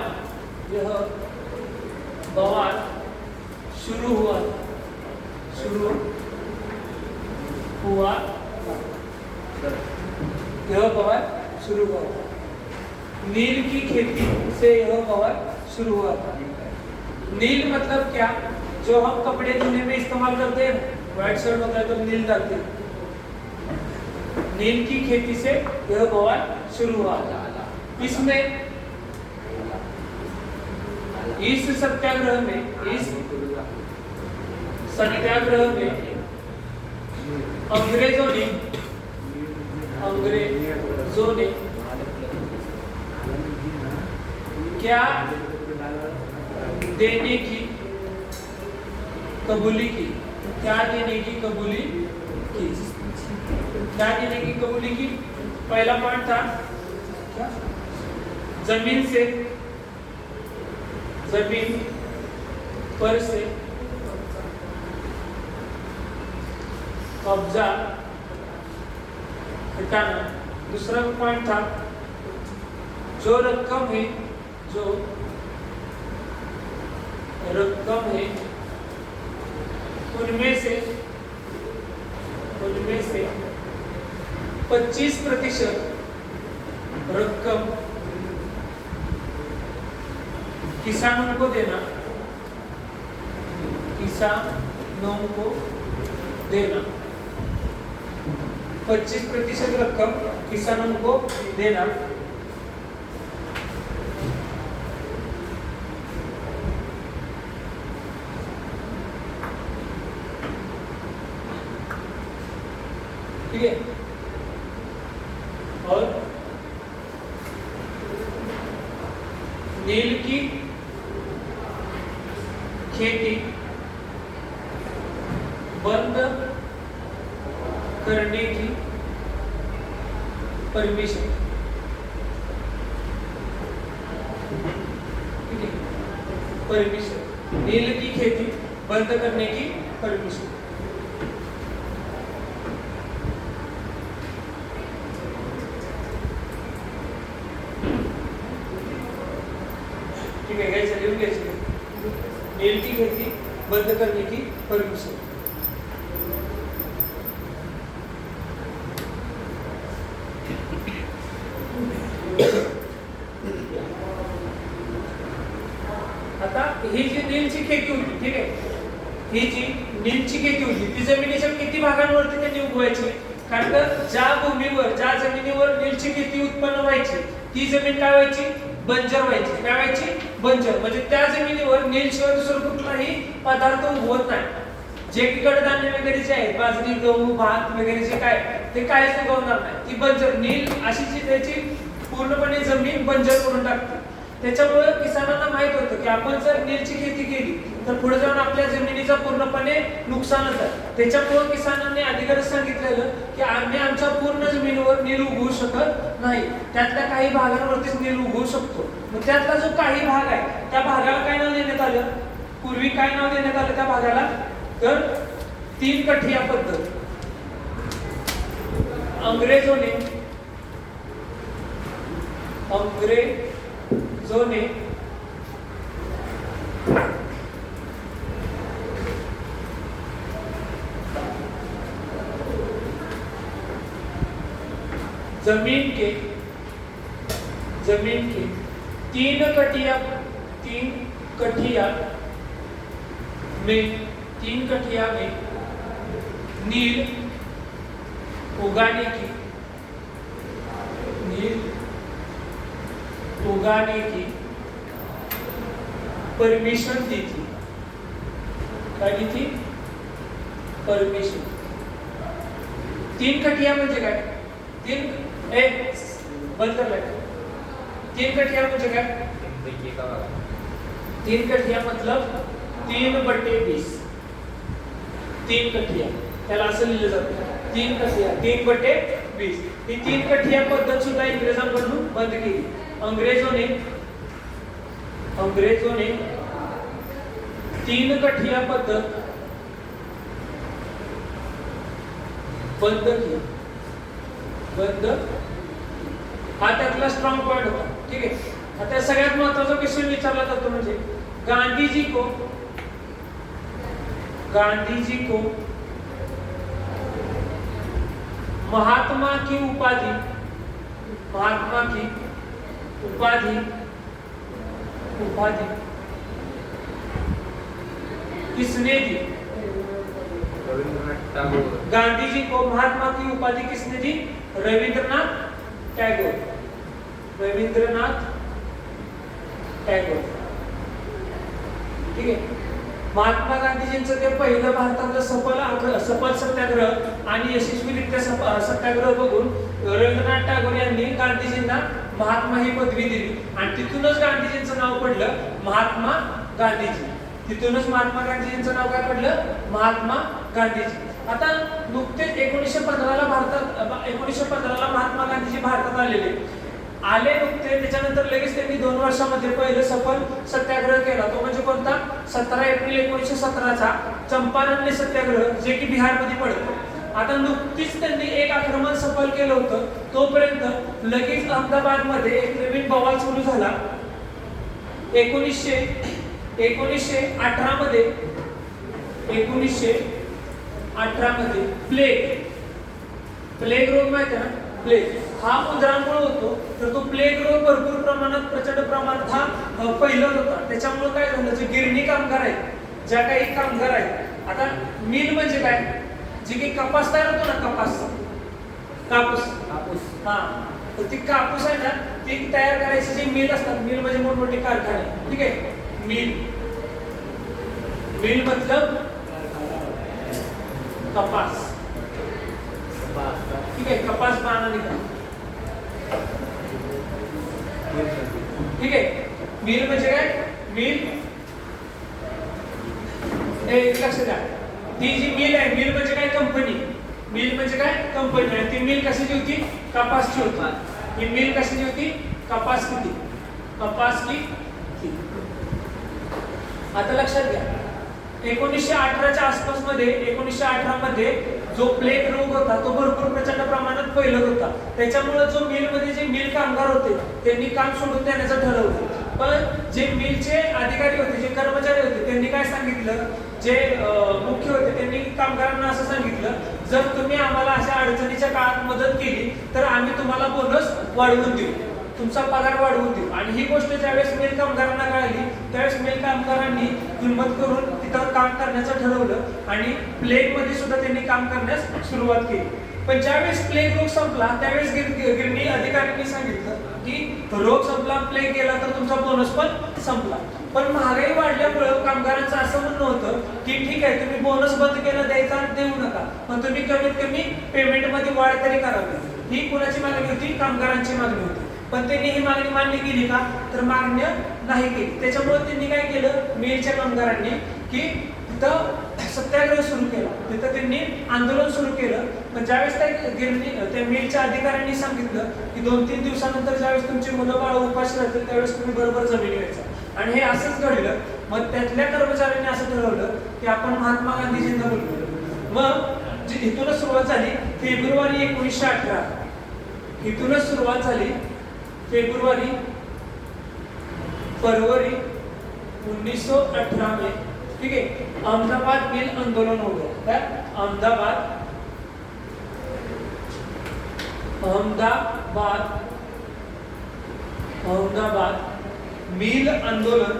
शुरू हुआ। नील की खेती से यह बवाल शुरू हुआ था। नील मतलब क्या? जो हम कपड़े धोने में इस्तेमाल करते हैं, व्हाइट शर्ट होता है तो नील डालते हैं। नील की खेती से यह बवाल शुरू हुआ। इसमें इस सत्याग्रह में अंग्रेजों ने क्या देने की कबूली की? पहला पॉइंट था जमीन पर से कब्जा हटाना। दूसरा पॉइंट था जो रकम है उनमें से 25% रकम किसानों को देना। 25% रकम किसानों को देना। ठीक है। और नील की खेती बंद करने की परमिशन, ठीक है, परमिशन, नील की खेती बंद करने की परमिशन। ठीक है, कैसे लिहून घ्यायचं, नील की खेती बंद करने की परमिशन। आता ही जी नीलची खेती होती, ठीक आहे, ही जी नीलची खेती होती ती जमिनीच्या किती भागांवरती त्यांनी उगवायची? कारण का ज्या भूमीवर, ज्या जमिनीवर नीलची खेती उत्पन्न व्हायची ती जमीन काय व्हायची? बंजर व्हायची। काय व्हायची? बंजर। म्हणजे त्या जमिनीवर नीलशिवाय दुसरा कुठलाही पदार्थ उगवत नाही। जे की कडधान्य वगैरे जे आहेत, बाजरी, गहू, भात वगैरे जे काय, ते काहीच उगवणार नाही। ती बंजर, नील अशी जी त्याची पूर्णपणे जमीन बंजर करून टाकते। त्याच्यामुळे किसानांना माहित होतं की आपण जर नीलची खेती केली तर पुढे जाऊन आपल्या जमिनीचा पूर्णपणे नुकसानच आहे। त्याच्यामुळे किसानांनी अधिकाऱ्यास सांगितलेलं की आम्ही आमच्या पूर्ण जमिनीवर नील उगवू शकत नाही, त्यातल्या काही भागांवरतीच नील उगवू शकतो। मग त्यातला जो काही भाग आहे त्या भागाला काय नाव देण्यात आलं? पूर्वी काय नाव देण्यात आलं त्या भागाला? तर 3 कठिया पद्धत। अंग्रेजों ने जमीन के 3 कठिया में नील उगाने की परमिशन दी थी। काय दी थी? परमिशन। 3 कठिया म्हणजे काय? 3 कठिया म्हणजे काय? 3 कठिया मतलब 3/20। 3 कठिया त्याला असं लिहिलं जातं, 3 कठिया 3/20। ही 3 कठिया पद्धत सुद्धा इंग्रजांकडून बंद केली। अंग्रेजों ने 3 कठिया पद्धत बंद की। हा त्यातला स्ट्रॉंग पॉइंट होता, ठीक आहे। आता सगळ्यात महत्त्वाचा क्वेश्चन विचारला जातो म्हणजे गांधी जी को महात्मा की उपाधि किसने दी? रविंद्रनाथ टैगोर। गांधी जी को महात्मा की उपाधि किसने दी? रविंद्रनाथ टैगोर। ठीक आहे। महात्मा गांधीजींचं ते पहिलं भारतातलं सफल सत्याग्रह आणि यशस्वीरित्या सत्याग्रह बघून रवींद्रनाथ टागोर यांनी गांधीजींना महात्मा ही पदवी दिली आणि तिथूनच गांधीजींचं नाव पडलं महात्मा गांधीजी। तिथूनच महात्मा गांधीजींचं नाव काय पडलं? महात्मा गांधीजी। आता नुकतेच 1915ला महात्मा गांधीजी भारतात आले नुकते। त्याच्यानंतर लगेच त्यांनी 2 वर्षामध्ये पहिलं सफल सत्याग्रह केला, तो म्हणजे कोणता? 17 एप्रिल 1917चा चंपारण सत्याग्रह, जे की बिहारमध्ये पडतो। आता नुकतीच त्यांनी एक आक्रमण सफल केलं होतं, तोपर्यंत लगेच अहमदाबादमध्ये एक नवीन बवाल सुरू झाला। 1918 मध्ये प्लेग रोग माहिती आहे ना? प्लेग हा उंदरांमुळे होतो, तर तो प्लेग रोग भरपूर प्रमाणात, प्रचंड प्रमाणात हा फैलत होता। त्याच्यामुळे काय झालं, जे गिरणी कामगार आहेत, ज्या काही कामगार आहेत, आता मिल म्हणजे काय? जे की कपास तयार होतो ना, कापूस हा, तर ती कापूस आहे ना, ती तयार करायची जी मिल असतात, मिल म्हणजे मोठमोठे कारखाने, ठीक आहे। मिल मतलब कपास। ठीक आहे, कपास बाणा निघाला. ठीक आहे, मिल म्हणजे काय? मिल लक्ष द्या, ती जी मिल आहे, मिल म्हणजे काय? कंपनी. मिल म्हणजे काय? कंपनी. आणि ती मिल कशाची होती? कपासची होती. ही मिल कशाची होती? कपास किती? कपास की. आता लक्षात घ्या, 1918च्या आसपास मध्ये 1918 मध्ये जो प्लेग रोग होता तो भरपूर प्रचंड प्रमाणात फैलत होता. त्याच्यामुळे जो मिल मध्ये जे मिल कामगार होते त्यांनी काम सोडून देण्याचं ठरवलं. पण जे मिलचे अधिकारी होते, जे कर्मचारी होते, त्यांनी काय सांगितलं, जे मुख्य होते त्यांनी कामगारांना असं सांगितलं, जर तुम्ही आम्हाला अशा अडचणीच्या काळात मदत केली तर आम्ही तुम्हाला बोनस वाढवून देऊ, तुमचा पगार वाढवून देऊ. आणि ही गोष्ट ज्यावेळेस मिल कामगारांना कळाली त्यावेळेस मिल कामगारांनी हिंमत करून तिथं काम करण्याचं ठरवलं आणि प्लेग मध्ये सुद्धा त्यांनी काम करण्यास सुरुवात केली. पण ज्यावेळेस प्लेग रोग संपला त्यावेळेस गिरणी अधिकाऱ्यांनी सांगितलं की रोग संपला, प्लेग गेला तर तुमचा बोनस पण संपला. पण महागाई वाढल्यामुळे कामगारांचं असं म्हणणं होतं की ठीक आहे, तुम्ही बोनस बंद केला, द्यायचा देऊ नका, पण तुम्ही कमीत कमी पेमेंट मध्ये वाढ तरी करावी. ही कुणाची मागणी होती? कामगारांची मागणी होती. पण त्यांनी ही मागणी मान्य केली का? तर मान्य नाही केली. त्याच्यामुळे त्यांनी काय केलं, मिलच्या कामगारांनी, की तिथं सत्याग्रह सुरू केला, तिथं त्यांनी आंदोलन सुरू केलं. पण ज्यावेळेस त्या मिलच्या अधिकाऱ्यांनी सांगितलं की 2-3 दिवसानंतर ज्यावेळेस तुमची मुलं बाळ उपाशी राहतील त्यावेळेस तुम्ही बरोबर जमीन यायचा. आणि हे असंच घडलं. मग त्यातल्या कर्मचाऱ्यांनी असं ठरवलं की आपण महात्मा गांधीजींना बोलवू. मग जी इथूनच सुरुवात झाली फेब्रुवारी 1918. इथूनच सुरुवात झाली फेब्रुवारी फरवरी 1918 में. ठीक आहे, अहमदाबाद मिल आंदोलन हो गया. क्या? अहमदाबाद मिल आंदोलन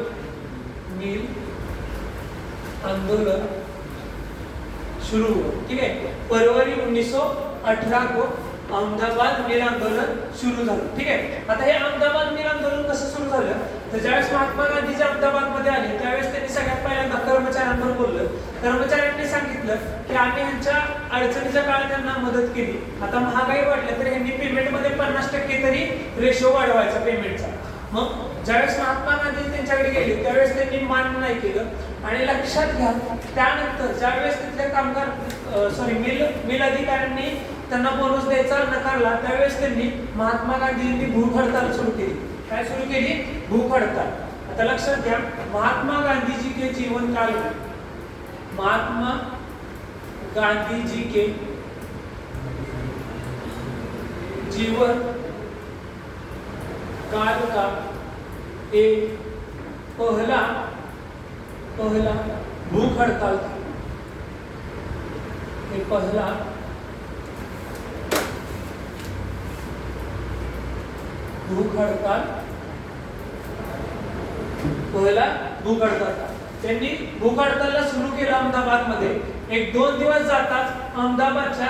शुरू हुआ. ठीक है, फरवरी 1918 को अहमदाबाद मिल आंदोलन सुरू झालं. ठीक आहे, आता हे अहमदाबाद मिल आंदोलन कसं सुरू झालं, तर ज्यावेळेस महात्मा गांधीजी अहमदाबाद मध्ये आले त्यावेळेस त्यांनी सगळ्यात पहिल्यांदा कर्मचाऱ्यांवर बोललं. कर्मचाऱ्यांनी सांगितलं की आम्ही ह्यांच्या अडचणीच्या काळात त्यांना मदत केली. आता महागाई वाढली तर ह्यांनी पेमेंट मध्ये 50% तरी रेशो वाढवायचा पेमेंटचा. मग ज्यावेळेस महात्मा गांधी त्यांच्याकडे गेले त्यावेळेस त्यांनी मान्य नाही केलं. आणि लक्षात घ्या, त्यानंतर ज्यावेळेस तिथले मिल अधिकाऱ्यांनी त्यांना बोनस द्यायचा नकारला त्यावेळेस त्यांनी महात्मा गांधींनी भूक हडताल सुरू केली. काय सुरू केली? भूक हडताल. आता लक्षात घ्या, महात्मा गांधी जी के जीवन काल का एक पहला भूख हड़ताल था. पहला भूख हड़ताल था. त्यांनी भूक हडतालला सुरू केलं अहमदाबाद मध्ये. 1-2 दिवस जातात अहमदाबादच्या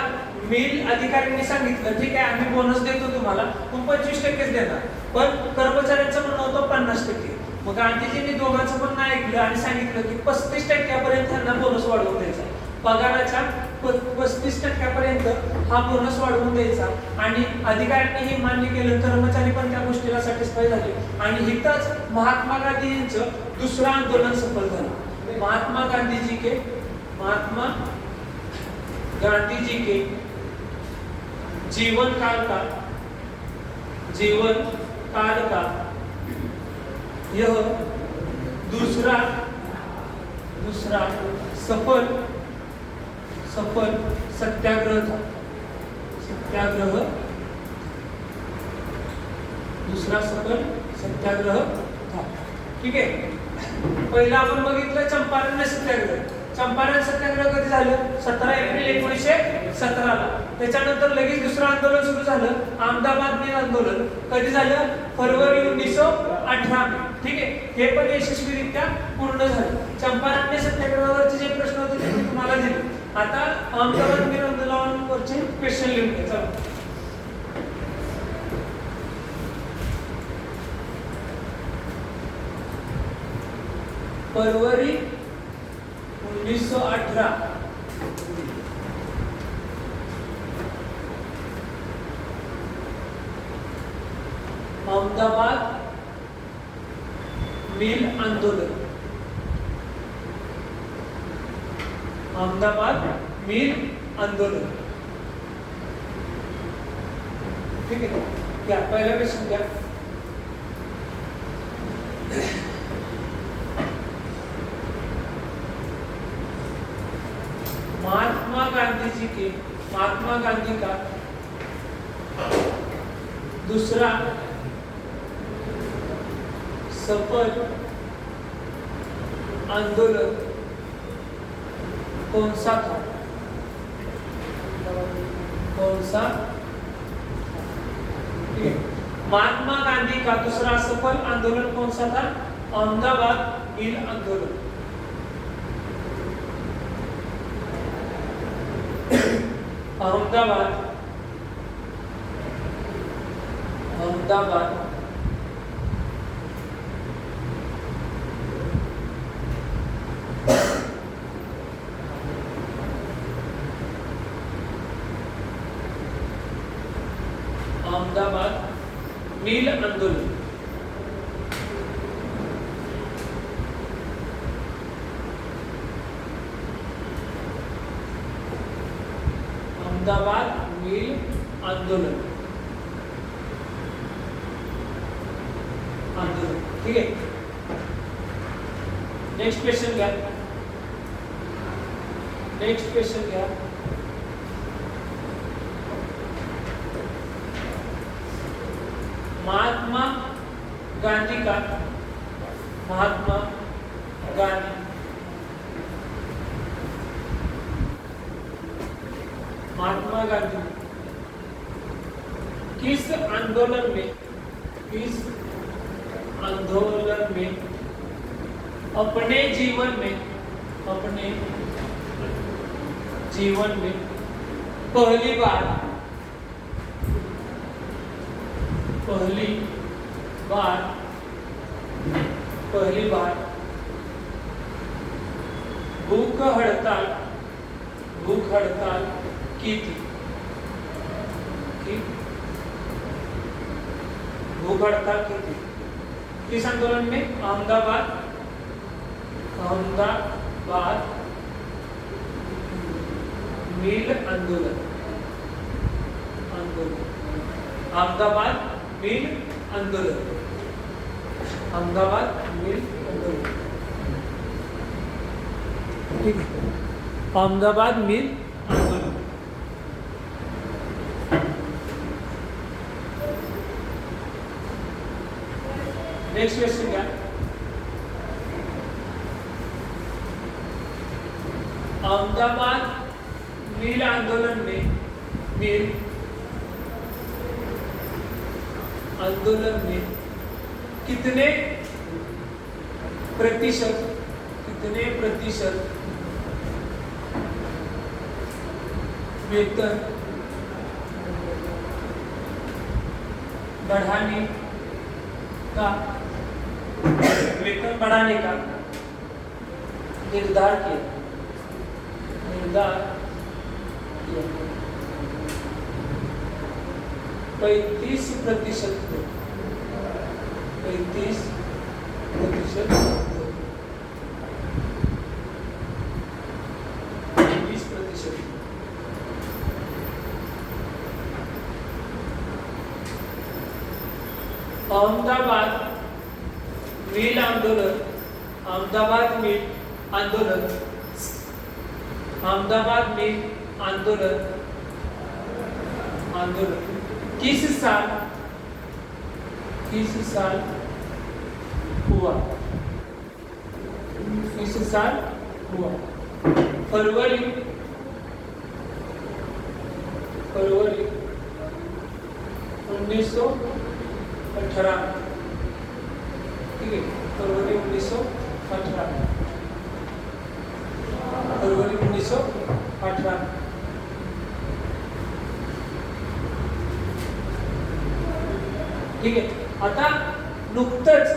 मिल अधिकाऱ्यांनी सांगितलं ठीक आहे आम्ही बोनस देतो तुम्हाला, पण 25% देणार. पण कर्मचाऱ्यांचं म्हणणं होतं 50%. मग गांधीजींनी दोघांचं पण नाही ऐकलं आणि सांगितलं की 35% त्यांना बोनस वाढवून द्यायचा. पगाराच्या 35% हा बोनस वाढवून द्यायचा. आणि अधिकाऱ्यांनी हे मान्य केलं, कर्मचारी पण त्या गोष्टीला सॅटिस्फाय झाले. आणि इथंच महात्मा गांधींचं दुसरं आंदोलन सफल झालं. महात्मा गांधी जी के जीवन काल का यह दूसरा सफल सत्याग्रह था. दूसरा सफल सत्याग्रह था. ठीक आहे, पहिला आपण बघितलं चंपारण सत्याग्रह. चंपारण सत्याग्रह कधी झालं? 17 एप्रिल 1917 ला. त्याच्यानंतर लगेच दुसरं आंदोलन सुरू झालं, अहमदाबाद मिल आंदोलन. कधी झालं? फरवरी 1918. ठीक आहे, हे पण यशस्वीरित्या पूर्ण झालं. चंपारण सत्याग्रहावरचे जे प्रश्न होते ते मी तुम्हाला दिले. आता अहमदाबाद मिल आंदोलनावरचे क्वेश्चन लिहून घ्या. फरवरी 1918 अहमदाबाद मिल आंदोलन, अहमदाबाद मिल आंदोलन. ठीक आहे, घ्या पहिला क्वेश्चन घ्या. महात्मा गांधी का दूसरा सफल आंदोलन कौन सा था? कौन सा? महात्मा गांधी का दूसरा सफल आंदोलन कौन सा था? अहमदाबाद मिल आंदोलन. अहमदाबाद मिल आंदोलन. अहमदाबाद मिल आंदोलन. ठीक है. नेक्स्ट क्वेश्चन क्या? महात्मा गांधी किस आंदोलन में अपने जीवन में पहली बार भूख हड़ताल की थी. भूख हड़ताल की थी किस आंदोलन में? अहमदाबाद मिल आंदोलन. अहमदाबाद मिल आंदोलन. ठीक है. अहमदाबाद मिल आंदोलन. नेक्स्ट क्वेश्चन क्या? अहमदाबाद मिल आंदोलन में कितने प्रतिशत वेतन बढ़ाने का निर्धार किया. 35%. 20%. अहमदाबाद मिल आंदोलन किस साल हुआ? फरवरी 1918. ठीक है, फरवरी 1918. ठीक आहे. आता नुकतंच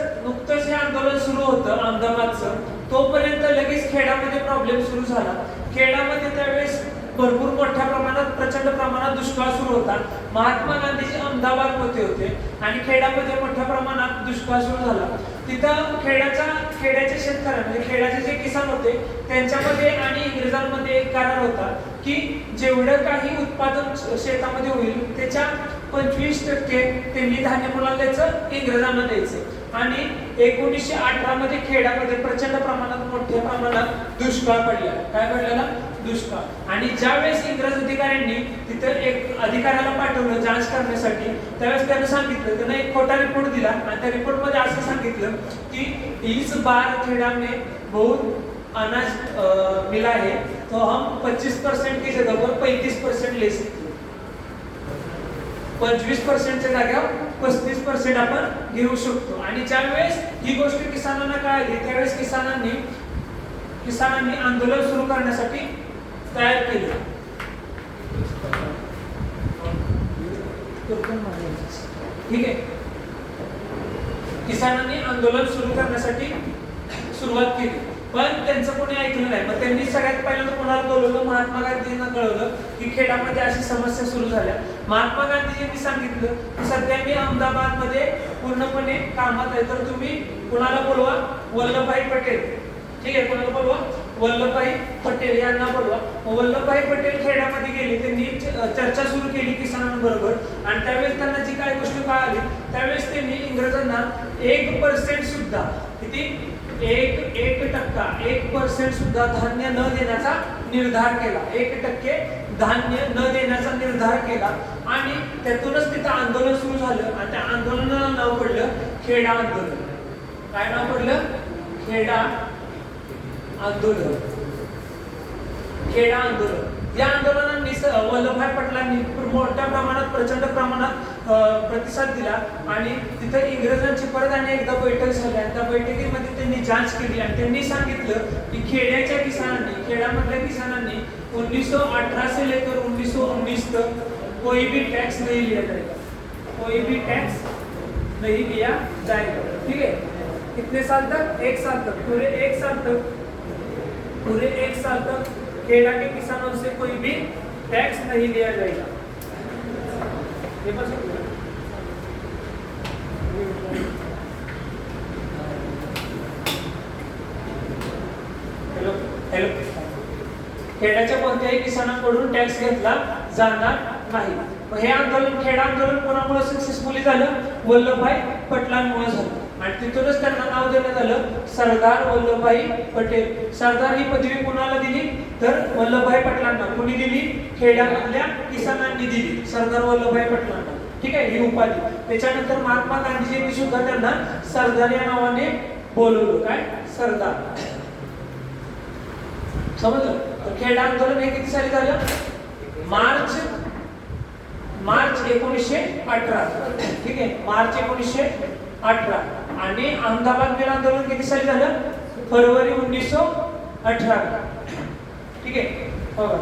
हे आंदोलन सुरू होतं अहमदाबादचं, तोपर्यंत लगेच खेड्यामध्ये प्रॉब्लेम सुरू झाला. खेड्यामध्ये त्यावेळेस भरपूर मोठ्या प्रमाणात प्रचंड प्रमाणात दुष्काळ सुरू होता. महात्मा गांधीजी अहमदाबादमध्ये होते आणि खेड्यामध्ये मोठ्या प्रमाणात दुष्काळ सुरू झाला. तिथं खेड्याचे शेतकरी म्हणजे खेड्याचे जे किसान होते त्यांच्यामध्ये आणि इंग्रजांमध्ये एक करार होता की जेवढं काही उत्पादन शेतामध्ये होईल त्याच्या 25% त्यांनी धान्य मुलाला द्यायचं, इंग्रजांना द्यायचं. आणि 1918 मध्ये खेड्यामध्ये प्रचंड प्रमाणात मोठ्या प्रमाणात दुष्काळ पडला. काय पडलेला? दुष्काळ. आणि ज्यावेळेस इंग्रज अधिकाऱ्यांनी तिथं एक अधिकाऱ्याला पाठवलं जांच करण्यासाठी, त्यावेळेस त्यानं सांगितलं, त्यानं एक खोटा रिपोर्ट दिला आणि त्या रिपोर्ट मध्ये असं सांगितलं की इस बार खेड़ा में बहुत अनाज मिला है तो हम 25% की जगह पर 35% ले सकते. 25%च्या जागेवर 35% आपण घेऊ शकतो. आणि ज्यावेळेस ही गोष्ट किसानांना कळाली त्यावेळेस किसानांनी आंदोलन सुरू करण्यासाठी तयार केले. ठीक आहे. किसानांनी आंदोलन सुरू करण्यासाठी सुरुवात केली पण त्यांचं कोणी ऐकलं नाही. मग त्यांनी सगळ्यात पहिल्यांदा कोणाला कळवलं? महात्मा गांधींना कळवलं की खेड्यामध्ये अशी समस्या सुरू झाल्या. महात्मा गांधीजींनी सांगितलं की सध्या मी अहमदाबादमध्ये पूर्णपणे कामात आहे तर तुम्ही कुणाला बोलवा? वल्लभभाई पटेल. ठीक आहे, कोणाला बोलवा? वल्लभभाई पटेल यांना बोलवा. वल्लभभाई पटेल खेड्यामध्ये गेले, त्यांनी चर्चा सुरू केली किसानांबरोबर आणि त्यावेळेस त्यांना जी काही गोष्ट कळाली त्यावेळेस त्यांनी इंग्रजांना 1% सुद्धा किती 1% सुद्धा धान्य न देण्याचा निर्धार केला. 1% धान्य न देण्याचा निर्धार केला आणि त्यातूनच तिथं आंदोलन सुरू झालं आणि त्या आंदोलनाला नाव पडलं खेडा आंदोलन. काय नाव पडलं? खेडा आंदोलन. खेडा आंदोलन. या आंदोलनांनी वल्लभभाई पटेलांनी मोठ्या प्रमाणात प्रचंड प्रमाणात प्रतिसाद दिला आणि तिथे इंग्रजांची परत आणि एकदा बैठक झाली आणि त्या बैठकीमध्ये त्यांनी जांच केली आणि त्यांनी सांगितलं की खेड्यामधल्या किसानांनी 1918 से लेकर 1919 तक कोई भी टैक्स नहीं लिया जाएगा. कोई भी टैक्स नहीं लिया जाएगा. ठीक है. कितने साल तक? 1 साल तक. पूरे 1 साल तक खेड़ा के किसानों से कोई भी टैक्स नहीं लिया जाएगा. हेलो. खेड्याच्या कोणत्याही किसानाकडून टॅक्स घेतला जाणार नाही. हे आंदोलन खेडा आंदोलन कोणामुळे सक्सेसफुली झालं? वल्लभभाई पटेलांमुळे झालं आणि तिथूनच त्यांना नाव देण्यात आलं सरदार वल्लभभाई पटेल. सरदार ही पदवी कुणाला दिली? तर वल्लभभाई पटेलांना. कोणी दिली? खेड्यामधल्या किसानांनी दिली, सरदार वल्लभभाई पटेलांना. ठीक आहे, ही उपाधी. त्याच्यानंतर महात्मा गांधीजींनी सुद्धा त्यांना सरदार या नावाने बोलवलं. काय? सरदार. समजलं? तर खेडा आंदोलन हे किती साली झालं? मार्च 1918. ठीक आहे, मार्च 1918. आणि अहमदाबाद मिल आंदोलन किती साली झालं? फरवरी 1918. ठीक आहे, बघा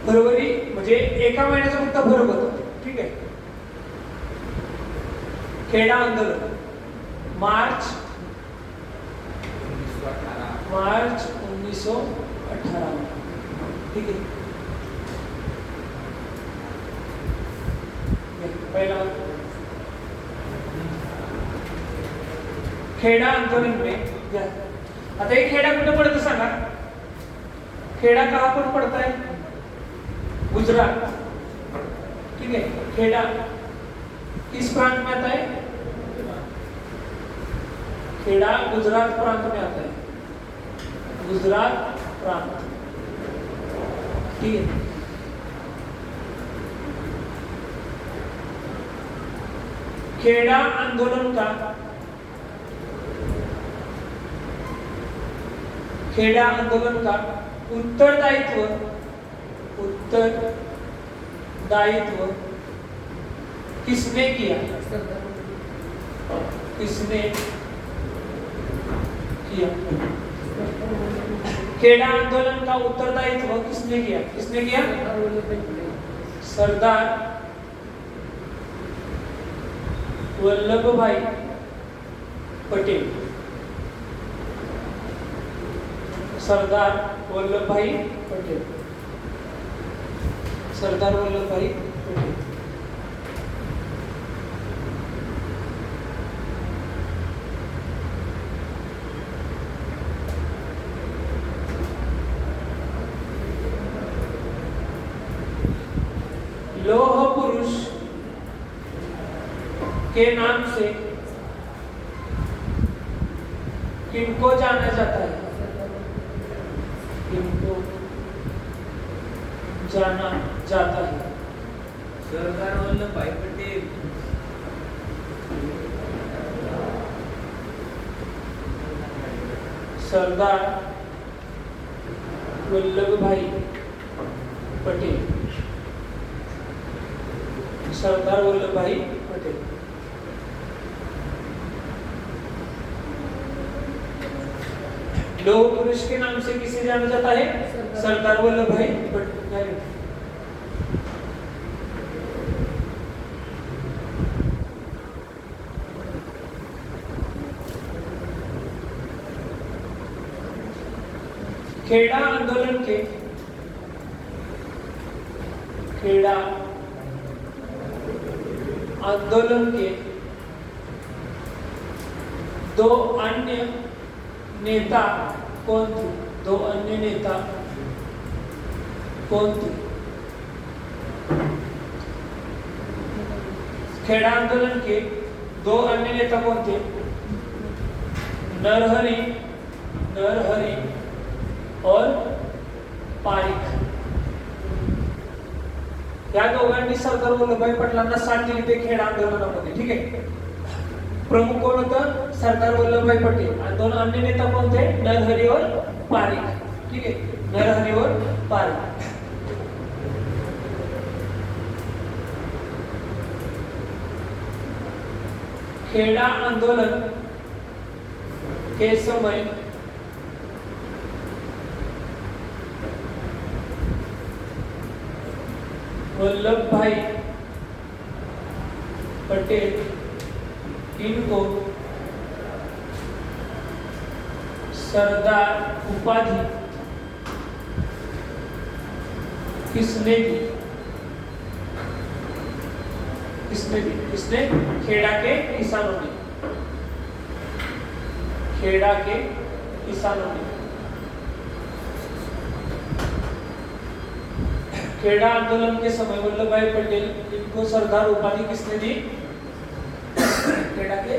फरवरी म्हणजे एका महिन्याचा फक्त फरक होता. ठीक आहे. खेडा आंदोलन मार्च 1918. ठीक आहे. पहिला खेडा आंदोलन में आता ये खेडा कुठे पड़ता सांगा? खेडा कहाँ पर पड़ता है? गुजरात. ठीक है. खेडा किस प्रांत में आता है? खेडा गुजरात प्रांत में आता है. गुजरात प्रांत. ठीक है. खेडा आंदोलन का उत्तरदायित्व किसने किया? खेडा आंदोलन का उत्तरदायित्व किसने किया? सरदार वल्लभभाई पटेल. सरदार वल्लभभाई पटेल. सरदार वल्लभभाई पटेल. लौह पुरुष के नाम से किनको जाना जाता है? किनको जाना जाता है? सरदार वल्लभभाई पटेल. सरदार वल्लभभाई पटेल. सरदार वल्लभभाई पटेल. लौह पुरुष के नाम से किसे जाना जाता है? सरदार वल्लभभाई पटेल. खेड़ा आंदोलन के दो अन्य नेता कौन थे? दो अन्य नेता कौन थे? खेड़ा आंदोलन के दो अन्य नेता कौन थे? नरहरी और पारिख. या दोघांनी सरदार वल्लभभाई पटेलांना साथ दिली ते खेड आंदोलनामध्ये. ठीक आहे. प्रमुख कोण होतं? सरदार वल्लभभाई पटेल. आणि दोन अन्य नेता कोण थे? नरहरी और पारिख. ठीक आहे. नरहरी और पारिख. खेड़ा आंदोलन के समय वल्लभभाई पटेल इनको सरदार उपाधि किसने दी? किसने? खेड़ा के किसानों ने. खेड़ा के किसानों ने. खेड़ा आंदोलन के समय वल्लभभाई पटेल इनको सरदार उपाधि किसने दी? खेड़ा के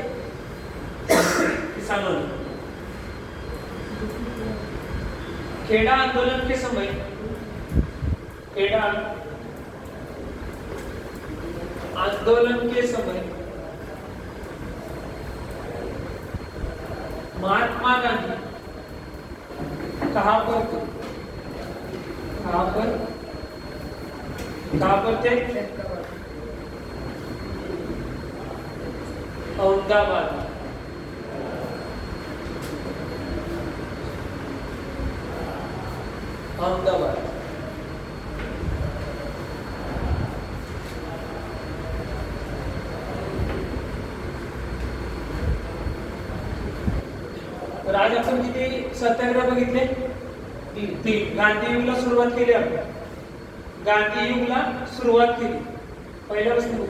किसानों ने. खेड़ा आंदोलन के समय महात्मा गांधी कहाँ पर थे? कहाँ पर थे? अहमदाबाद. तर आज आपण किती सत्याग्रह बघितले? 3. गांधी युगला सुरुवात केली आपण. गांधी युगला सुरुवात केली पहिल्यापासून.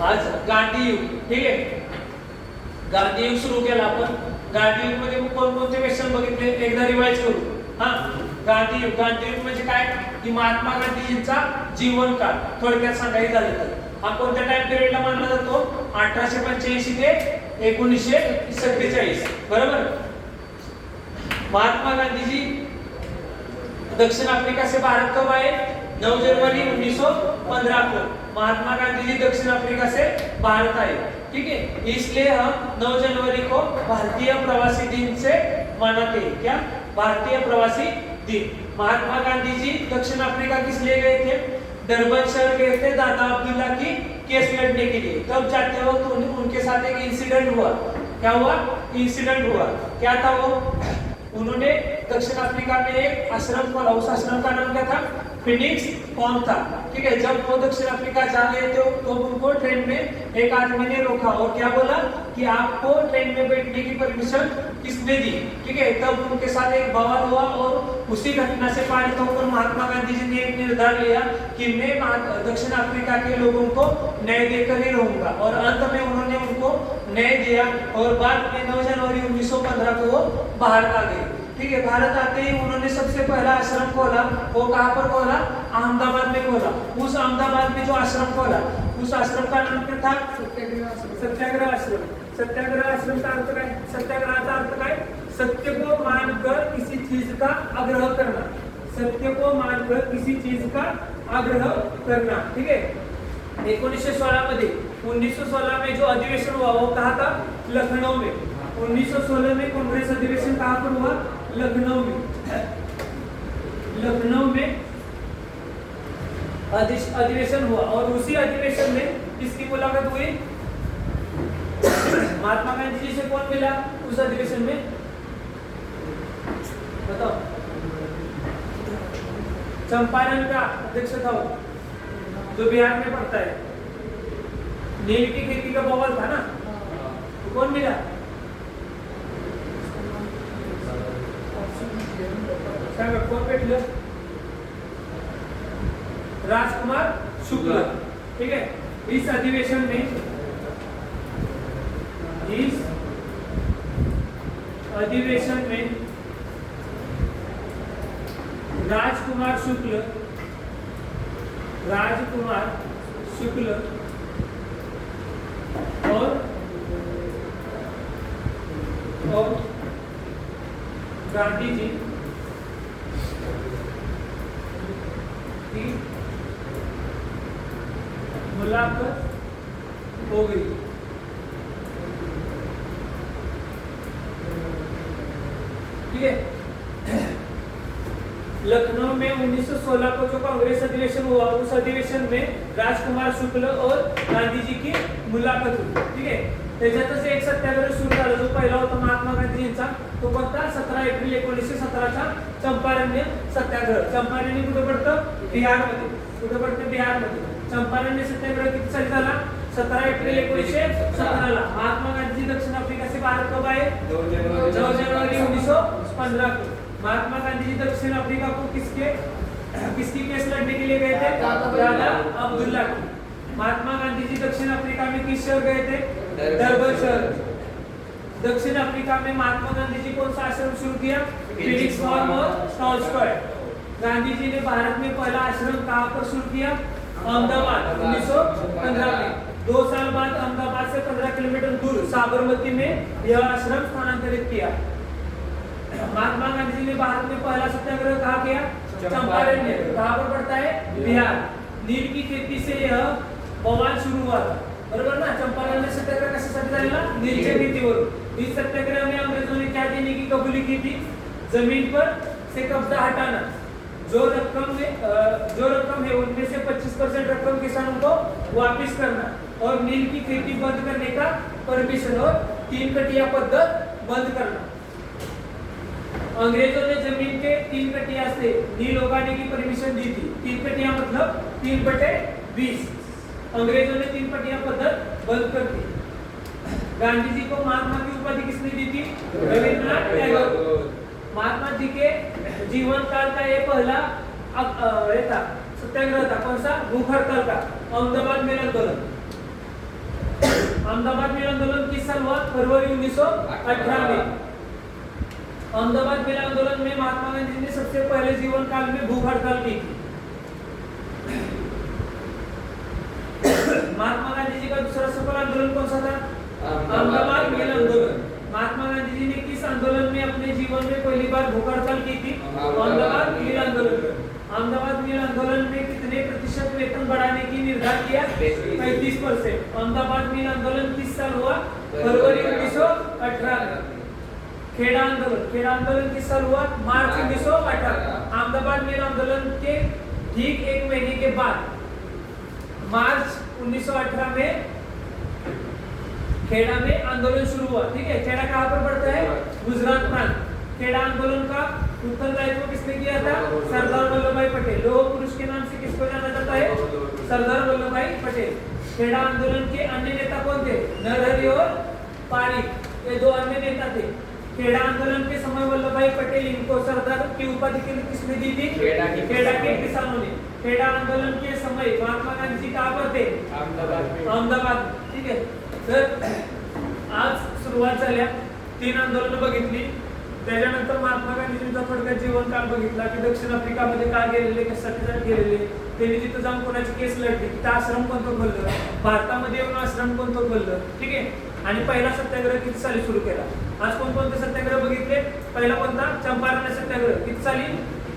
आज गांधी युग. ठीक आहे. गांधी युग सुरू केला आपण. गांधी युग मध्ये कोणकोणते क्वेश्चन बघितले एकदा रिवाइज करू. गांधी युग म्हणजे काय? की महात्मा गांधीजींचा जीवनकाळ थोडक्यात सांगायचं झालं तर हा कोणत्या टाइम पिरियडला मानला जातो? 1885 ते 1947. बरोबर. महात्मा गांधी दक्षिण अफ्रीका से भारत कब आए? 9 जनवरी 1915 को महात्मा गांधी जी दक्षिण अफ्रीका से भारत आए. ठीक है. इसलिए हम 9 जनवरी को भारतीय प्रवासी दिन से मनाते हैं. क्या? भारतीय प्रवासी दिन. महात्मा गांधी जी दक्षिण अफ्रीका किस लिए गए थे? डरबन शहर गए थे दादा अब्दुल्ला की केस लड़ने के लिए. तब जाते वक्त उनके साथ एक इंसिडेंट हुआ. क्या हुआ? इंसिडेंट हुआ. क्या था वो? उन्होंने दक्षिण अफ्रीका में एक आश्रम खोला. उस आश्रम का नाम क्या था? फिनिक्स कौन था, ठीक है। जब वो दक्षिण अफ्रीका जा रहे थे तो उनको ट्रेन में एक आदमी ने रोका और क्या बोला कि आपको ट्रेन में बैठने की परमिशन किसने दी, ठीक है। तब उनके साथ एक बवाल हुआ और उसी घटना से प्रेरित होकर महात्मा गांधी जी ने एक निर्धार लिया कि मैं दक्षिण अफ्रीका के लोगों को न्याय देकर ही रहूंगा, और अंत में उन्होंने उनको न्याय दिया और बाद में 9 जनवरी 1915 को वो भारत आ गए, ठीक है। भारत आते ही उन्होंने सबसे पहला आश्रम खोला, वो कहाँ पर खोला, अहमदाबाद में खोला। उस अहमदाबाद में जो आश्रम खोला उस आश्रम का नाम क्या था, सत्याग्रह आश्रम। सत्याग्रह आश्रम का अर्थ काय, सत्याग्रहाचा अर्थ काय, सत्य को मानकर किसी चीज का आग्रह करना, सत्य को मानकर किसी चीज का आग्रह करना, ठीक है। 1916 मध्ये 1916 में जो अधिवेशन हुआ वो कहा था, लखनऊ में। 1916 में कांग्रेस अधिवेशन कहाँ पर हुआ, लखनऊ में। लखनऊ में अधिवेशन हुआ और उसी अधिवेशन में किसकी मुलाकात हुई, महात्मा गांधी जी से कौन मिला उस अधिवेशन में, बताओ। चंपारण का अध्यक्ष था वो, जो बिहार में पड़ता है। नील की खेती का बवाल था ना, तो कौन मिला, कौन भेटलं, राजकुमार शुक्ला, ठीक है। इस अधिवेशन में राजकुमार शुक्ल और गांधी जी की मुलाकात हो गई, ठीक है। लखनऊ में 1916 को जो कांग्रेस अधिवेशन हुआ उस अधिवेशन में राजकुमार शुक्ल और गांधी जी की मुलाकात हुई, ठीक है। त्याच्यातच एक सत्याग्रह सुरू झाला जो पहिला होता महात्मा गांधींचा, तो कोणता, 17 एप्रिल 1917चा चंपारण्य सत्याग्रह। चंपारण्य कुठे पडतं, बिहारमध्ये। कुठे पडतं, बिहारमध्ये। चंपारण्य सत्याग्रह किती साली झाला, 17 एप्रिल 1917ला। महात्मा गांधी दक्षिण अफ्रीका से भारत कब आए, 9 जनवरी 1915 को। महात्मा गांधी जी दक्षिण अफ्रीका को किसकी केस लड़ने के लिए गए थे, दादा अब्दुल्ला की। महात्मा गांधी जी दक्षिण अफ्रीका में किस शहर गए थे, डरबन शहर। दक्षिण अफ्रीका में महात्मा गांधी जी कौन सा आश्रम शुरू किया, फिनिक्स फार्म और टॉल्स्टॉय। गांधी जी ने भारत में पहला आश्रम कहाँ पर शुरू किया, अहमदाबाद, 1915 में। 2 साल बाद अहमदाबाद से 15 किलोमीटर दूर साबरमती में यह आश्रम स्थानांतरित किया। महात्मा गांधी जी ने भारत में पहला सत्याग्रह कहाँ किया, चंपारण में। कहाँ पर पड़ता है, बिहार। नील की खेती से यह बवाल शुरू हुआ था, बरोबर ना। चंपारण में सत्याग्रह कशासाठी झाला, नीलच्या खेतीवरून। इस सत्याग्रह में अंग्रेजों ने क्या देने की कबूली की थी, जमीन पर से कब्जा हटाना। जो रकम है उनमें से 25% रकम किसानों को वापस करना और नील की खेती बंद करने का परमिशन और 3 कटिया पद्धत बंद करना। अंग्रेजों ने जमीन के 3 कटिया से नील उगाने की परमिशन दी थी। 3 कटिया मतलब 3/20। अंग्रेजों ने 3 कटिया पद्धत बंद कर दी। गांधी जी को महात्मा की उपाधि किसने दी थी, रविंद्रनाथ टैगोर। महात्मा जी के जीवन काल का ये पहला सत्याग्रह था, कौन सा, भूख हड़ताल का, अहमदाबाद मिल आंदोलन। अहमदाबाद मिल आंदोलन किस साल हुआ, फरवरी 1918 में। अहमदाबाद मिल आंदोलन में महात्मा गांधी ने सबसे पहले जीवन काल में भूख हड़ताल की थी। महात्मा गांधी जी का दूसरा सफल आंदोलन कौन सा था, अहमदाबाद मिल आंदोलन। महात्मा गांधी जी ने किस आंदोलन में अपने जीवन में पहली बार भूख हड़ताल की थी, अहमदाबाद मिल आंदोलन। अहमदाबाद मिल आंदोलन में कितने प्रतिशत वेतन बढ़ाने की निर्धार किया, 35%। अहमदाबाद मिल आंदोलन किस साल हुआ, फरवरी 1918 में। खेड़ा आंदोलन किस साल हुआ, मार्च 1918। अहमदाबाद मिल आंदोलन के ठीक 1 महीने के बाद मार्च 1918 में खेड़ा में आंदोलन शुरू हुआ, ठीक है। खेड़ा कहाँ पर पड़ता है, गुजरात प्रांत। खेड़ा आंदोलन का उत्तरदायित्व किसने किया था? सरदार वल्लभ भाई पटेल। लोह पुरुष के नाम से किसको जाना जाता है? सरदार वल्लभ भाई पटेल। खेड़ा आंदोलन के अन्य नेता कौन थे? नरहरि और पारिक, ये दो अन्य नेता थे। खेड़ा आंदोलन के समय वल्लभ भाई पटेल इनको सरदार की उपाधि किसने दी थी? खेड़ा के किसानों ने। खेड़ा आंदोलन के समय महात्मा गांधी कहाँ पर थे? अहमदाबाद। ठीक आहे, तर आज सुरुवात झाल्या, 3 आंदोलनं बघितली, त्याच्यानंतर महात्मा गांधींचा थोडक्यात जीवनकाळ बघितला की दक्षिण आफ्रिकामध्ये का गेलेले, कशासाठी गेलेले, त्यांनी तिथं जाऊन कोणाची केस लढली, तिथं आश्रम कोणतं खोललं, भारतामध्ये येऊन आश्रम कोणतं खोललं, ठीक आहे, आणि पहिला सत्याग्रह किती साली सुरू केला. आज कोणकोणते सत्याग्रह बघितले? पहिला कोणता? चंपारण सत्याग्रह किती साली?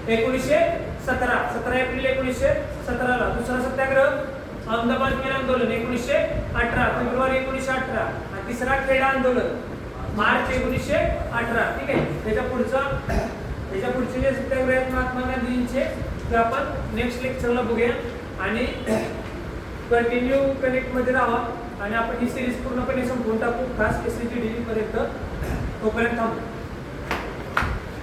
1917, 17 एप्रिल 1917 दुसरा सत्याग्रह अहमदाबाद मिल आंदोलन 1918, फेब्रुवारी 1918, आणि तिसरा खेडा आंदोलन मार्च 1918. ठीक आहे, त्याच्या पुढचे जे सत्याग्रह आहेत महात्मा गांधींचे ते आपण नेक्स्ट लेक्चरला बघूया, आणि कंटिन्यू कनेक्ट मध्ये राहा, आणि आपण ही सिरीज पूर्णपणे संपवून टाकू, खास SCTD पर्यंत. तोपर्यंत थांबू.